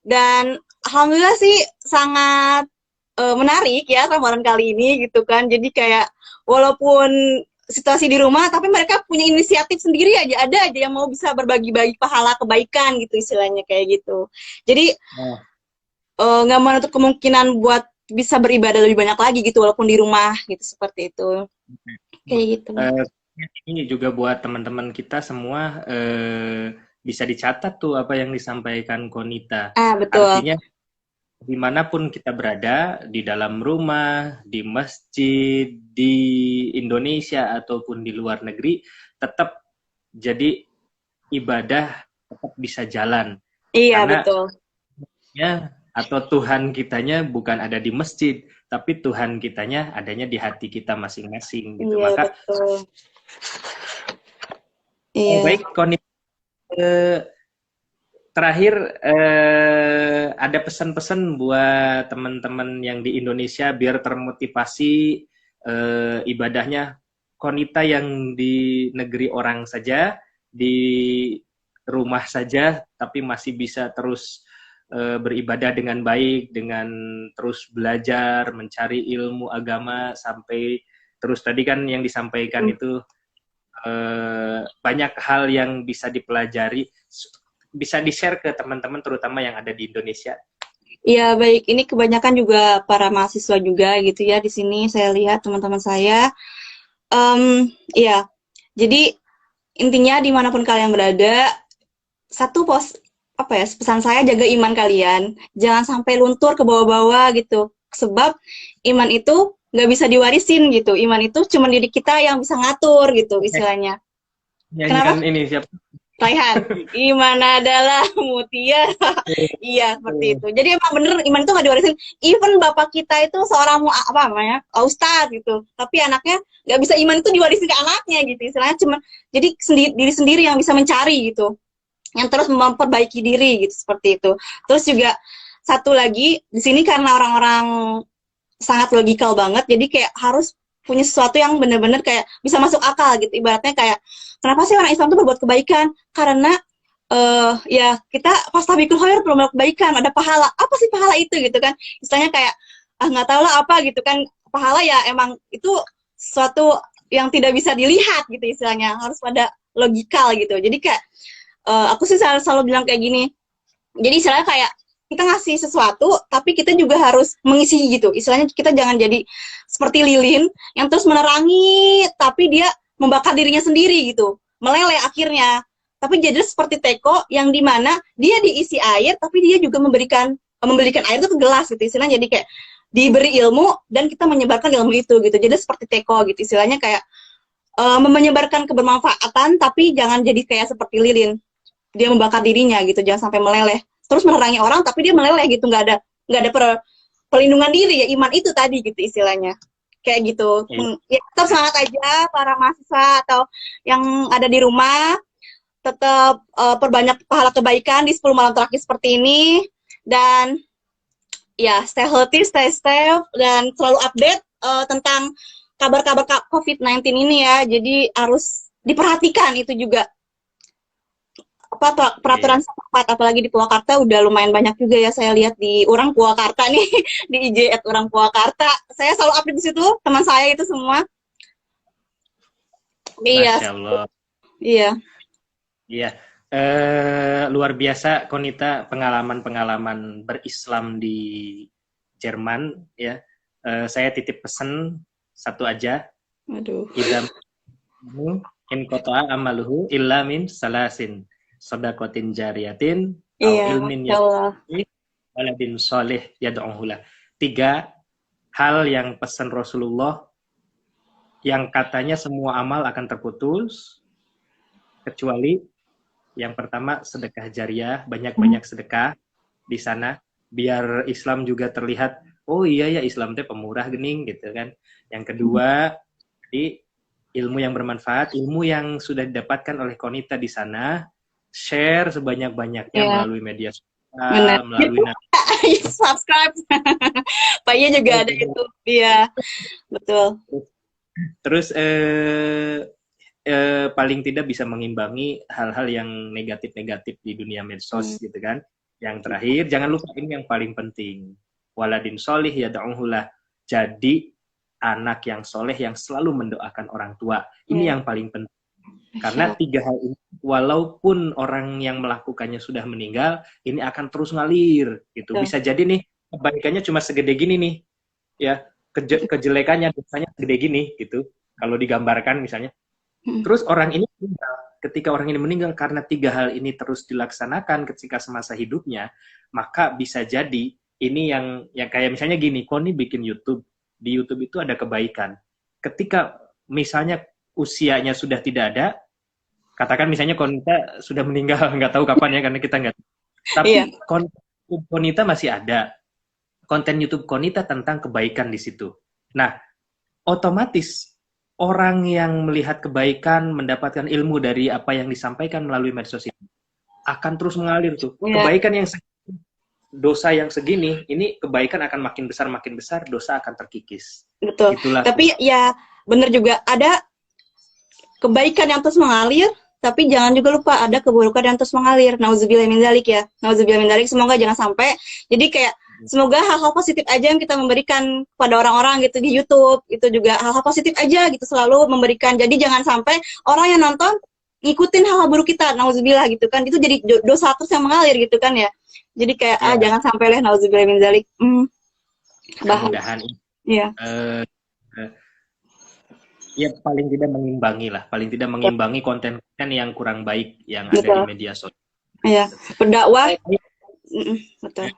Dan alhamdulillah sih sangat menarik ya Ramadan kali ini gitu kan. Jadi kayak walaupun situasi di rumah, tapi mereka punya inisiatif sendiri aja. Ada aja yang mau bisa berbagi-bagi pahala kebaikan gitu istilahnya kayak gitu. Jadi Oh, nggak menutup kemungkinan buat bisa beribadah lebih banyak lagi gitu walaupun di rumah gitu seperti itu. Kayak gitu. eh, ini juga buat teman-teman kita semua bisa dicatat tuh apa yang disampaikan Konita. Ah, betul. Artinya dimanapun kita berada, di dalam rumah, di masjid, di Indonesia ataupun di luar negeri, tetap jadi ibadah tetap bisa jalan. Iya, Karena betul. ya atau Tuhan kitanya bukan ada di masjid, tapi Tuhan kitanya adanya di hati kita masing-masing gitu. Iya, Maka betul. Iya. baik Koni, eh, terakhir ada pesan-pesan buat teman-teman yang di Indonesia biar termotivasi ibadahnya Konita yang di negeri orang saja, di rumah saja, tapi masih bisa terus beribadah dengan baik, dengan terus belajar, mencari ilmu agama sampai terus tadi kan yang disampaikan itu banyak hal yang bisa dipelajari, bisa di-share ke teman-teman terutama yang ada di Indonesia. Iya, baik. Ini kebanyakan juga para mahasiswa juga gitu ya di sini saya lihat teman-teman saya. Iya. Jadi intinya dimanapun kalian berada, satu apa ya pesan saya jaga iman kalian, jangan sampai luntur ke bawah-bawah gitu. Sebab iman itu nggak bisa diwarisin gitu. Iman itu cuma diri kita yang bisa ngatur gitu istilahnya. Kenapa? Nyanyian ini siapa? Raihan, iman adalah mutiara. Iya, seperti itu. Jadi emang bener, iman itu nggak diwarisin. Even bapak kita itu seorang apa namanya, ustadz gitu. Tapi anaknya nggak bisa iman itu diwarisin ke anaknya gitu. Istilahnya cuma jadi diri sendiri yang bisa mencari gitu. Yang terus memperbaiki diri gitu seperti itu. Terus juga satu lagi di sini karena orang-orang sangat logikal banget, jadi kayak harus punya sesuatu yang benar-benar kayak bisa masuk akal gitu. Ibaratnya kayak kenapa sih orang Islam tuh berbuat kebaikan? Karena ya kita pas tabikul khair perlu melakukan kebaikan, ada pahala. Apa sih pahala itu gitu kan? Istilahnya kayak nggak tahu lah apa gitu kan. Pahala ya emang itu suatu yang tidak bisa dilihat gitu istilahnya. Harus pada logikal gitu. Jadi kayak aku sih selalu bilang kayak gini. Jadi istilahnya kayak kita ngasih sesuatu, tapi kita juga harus mengisi gitu. Istilahnya kita jangan jadi seperti lilin yang terus menerangi, tapi dia membakar dirinya sendiri gitu. Meleleh akhirnya. Tapi jadi seperti teko yang dimana dia diisi air, tapi dia juga memberikan air itu ke gelas gitu. Istilahnya jadi kayak diberi ilmu dan kita menyebarkan ilmu itu gitu. Jadi seperti teko gitu. Istilahnya kayak menyebarkan kebermanfaatan, tapi jangan jadi kayak seperti lilin. Dia membakar dirinya gitu, jangan sampai meleleh. Terus menerangi orang tapi dia meleleh gitu, nggak ada perlindungan diri ya, iman itu tadi gitu istilahnya kayak gitu. Ya, tetap semangat aja para mahasiswa atau yang ada di rumah, tetap perbanyak pahala kebaikan di 10 malam terakhir seperti ini, dan ya stay healthy, stay safe, dan selalu update tentang kabar-kabar COVID-19 ini ya. Jadi harus diperhatikan itu juga peraturan setempat, apalagi di Purwakarta udah lumayan banyak juga ya saya lihat di Orang Purwakarta nih di IG @Orang Purwakarta. Saya selalu update di situ, teman saya itu semua. Iya. Masya Allah. Iya. Iya. Luar biasa Konita pengalaman-pengalaman berislam di Jerman ya. Saya titip pesan satu aja. Aduh. Idam in qata'a amaluhu illa min salasin. Sodakotin jariyatin Iya, au ilmin waladin soleh yad'uhula. 3 hal yang pesan Rasulullah yang katanya semua amal akan terputus kecuali yang pertama sedekah jariah, banyak-banyak sedekah di sana biar Islam juga terlihat oh iya ya Islam teh pemurah gening gitu kan. Yang kedua di ilmu yang bermanfaat, ilmu yang sudah didapatkan oleh Konita di sana share sebanyak-banyaknya melalui media sosial, melalui subscribe. Pak Iya juga ada itu. Iya, betul. Terus paling tidak bisa mengimbangi hal-hal yang negatif-negatif di dunia medsos gitu kan. Yang terakhir, jangan lupa ini yang paling penting. Waladin solih yad'uhulah. Jadi anak yang soleh yang selalu mendoakan orang tua. Ini yang paling penting. Karena 3 hal ini, walaupun orang yang melakukannya sudah meninggal, ini akan terus ngalir gitu. Bisa jadi nih kebaikannya cuma segede gini nih, ya kejelekannya dosanya segede gini gitu. Kalau digambarkan misalnya. Terus orang ini meninggal. Ketika orang ini meninggal karena 3 hal ini terus dilaksanakan ketika semasa hidupnya, maka bisa jadi ini yang kayak misalnya gini, Koni bikin YouTube. Di YouTube itu ada kebaikan. Ketika misalnya usianya sudah tidak ada, katakan misalnya Konita sudah meninggal, nggak tahu kapan ya, karena kita nggak. Tapi konten Konita masih ada. Konten YouTube Konita tentang kebaikan di situ. Nah, otomatis orang yang melihat kebaikan, mendapatkan ilmu dari apa yang disampaikan melalui medsos ini, akan terus mengalir tuh. Kebaikan yang dosa yang segini, ini kebaikan akan makin besar, dosa akan terkikis. Betul. Itulah. Tapi ya benar juga, ada kebaikan yang terus mengalir, tapi jangan juga lupa ada keburukan yang terus mengalir. Nauzubillah min dzalik ya. Nauzubillah min dzalik, semoga jangan sampai. Jadi kayak semoga hal-hal positif aja yang kita memberikan kepada orang-orang gitu di YouTube, itu juga hal-hal positif aja gitu, selalu memberikan. Jadi jangan sampai orang yang nonton ngikutin hal-hal buruk kita, nauzubillah gitu kan. Itu jadi dosa terus yang mengalir gitu kan ya. Jadi kayak jangan sampai lah, nauzubillah min dzalik. Mudah-mudahan ya paling tidak mengimbangi lah, paling tidak mengimbangi konten-konten yang kurang baik yang ada di media sosial. Iya, berdakwah. Betul.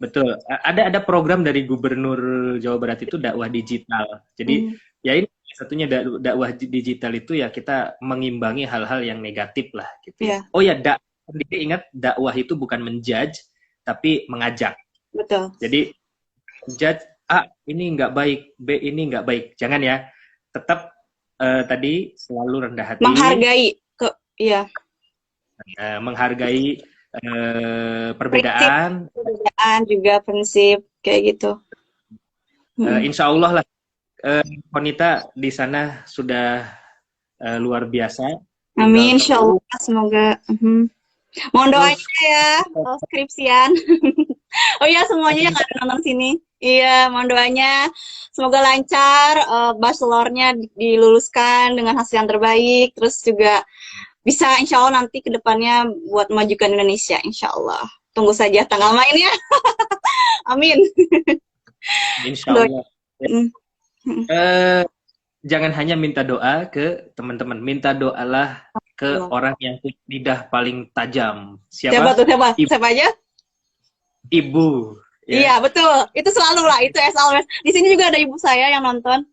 Betul. Ada program dari Gubernur Jawa Barat itu dakwah digital. Jadi ya ini satunya dakwah digital itu ya kita mengimbangi hal-hal yang negatif lah gitu. Oh ya, ingat dakwah itu bukan menjudge tapi mengajak. Betul. Jadi judge A ini nggak baik, B ini nggak baik. Jangan ya. Tetap tadi selalu rendah hati. Menghargai menghargai perbedaan juga, prinsip kayak gitu. Insya Allah lah Konita di sana sudah luar biasa. Amin, insya Allah, semoga. Mohon doanya ya, skripsian. Oh iya, semuanya yang ada nonton sini. Iya, mohon doanya. Semoga lancar, bachelornya diluluskan dengan hasil yang terbaik. Terus juga bisa insya Allah nanti ke depannya buat memajukan Indonesia, insya Allah. Tunggu saja tanggal mainnya. Amin. Insya Allah. Jangan hanya minta doa ke teman-teman, minta doalah ke orang yang lidah paling tajam. Siapa tuh? Siapa aja? Ibu. Ya. Iya, betul. Itu selalu lah, itu as always. Di sini juga ada ibu saya yang nonton.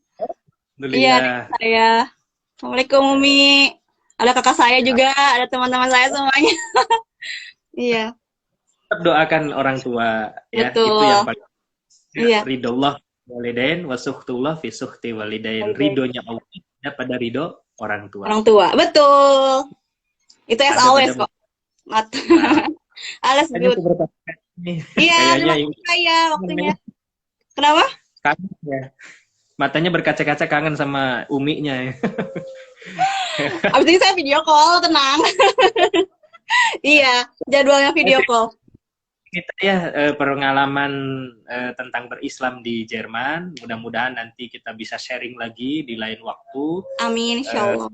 Iya, saya. Assalamualaikum Umi. Ada kakak saya juga, ada teman-teman saya semuanya. Iya. Tetap doakan orang tua, ya. Betul. Itu yang paling. Ridullah walidain wa suhtullah fi suhti walidain. Риdonya Allah pada ridho orang tua. Orang tua, betul. Itu as always kok. Alas good. Iya, saya waktunya. Kenapa? Kangen ya. Matanya berkaca-kaca kangen sama Uminya ya. Abis ini saya video call, tenang. Iya, jadwalnya video call. Kita ya pengalaman tentang berislam di Jerman. Mudah-mudahan nanti kita bisa sharing lagi di lain waktu. Amin, insyaallah.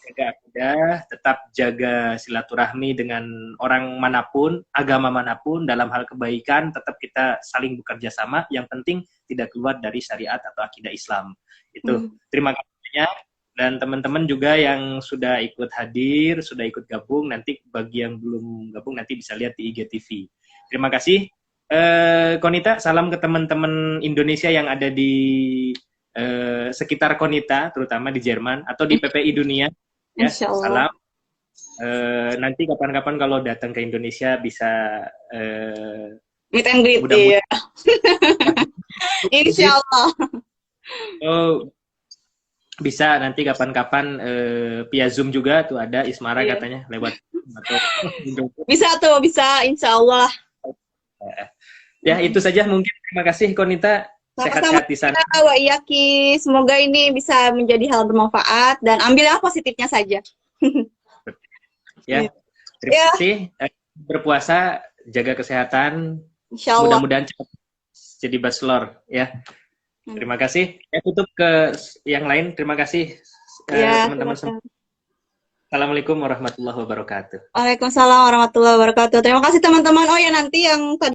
Jaga akidah, tetap jaga silaturahmi dengan orang manapun, agama manapun, dalam hal kebaikan, tetap kita saling bekerja sama. Yang penting tidak keluar dari syariat atau akidah Islam. Itu. Terima kasih banyak. Dan teman-teman juga yang sudah ikut hadir, sudah ikut gabung, nanti bagi yang belum gabung nanti bisa lihat di IGTV. Terima kasih. Konita, salam ke teman-teman Indonesia yang ada di sekitar Konita, terutama di Jerman atau di PPI Dunia. Ya, salam. Nanti kapan-kapan kalau datang ke Indonesia bisa meet and greet ya. Insya Allah. Bisa nanti kapan-kapan via Zoom juga tuh ada Ismara katanya lewat atau bisa tuh, bisa insya Allah. Ya itu saja mungkin. Terima kasih Konita. Sama-sama sehat-sehat di sana. Wak Iyaki. Semoga ini bisa menjadi hal bermanfaat dan ambil yang positifnya saja. Ya, terima Ya, kasih. Berpuasa, jaga kesehatan. insya Allah. Mudah-mudahan cepat jadi bachelor ya. Terima kasih. Saya tutup ke yang lain. Terima kasih Ya, teman-teman semua. silakan. Assalamualaikum warahmatullahi wabarakatuh. Waalaikumsalam warahmatullahi wabarakatuh. Terima kasih teman-teman. Oh ya, nanti yang tadi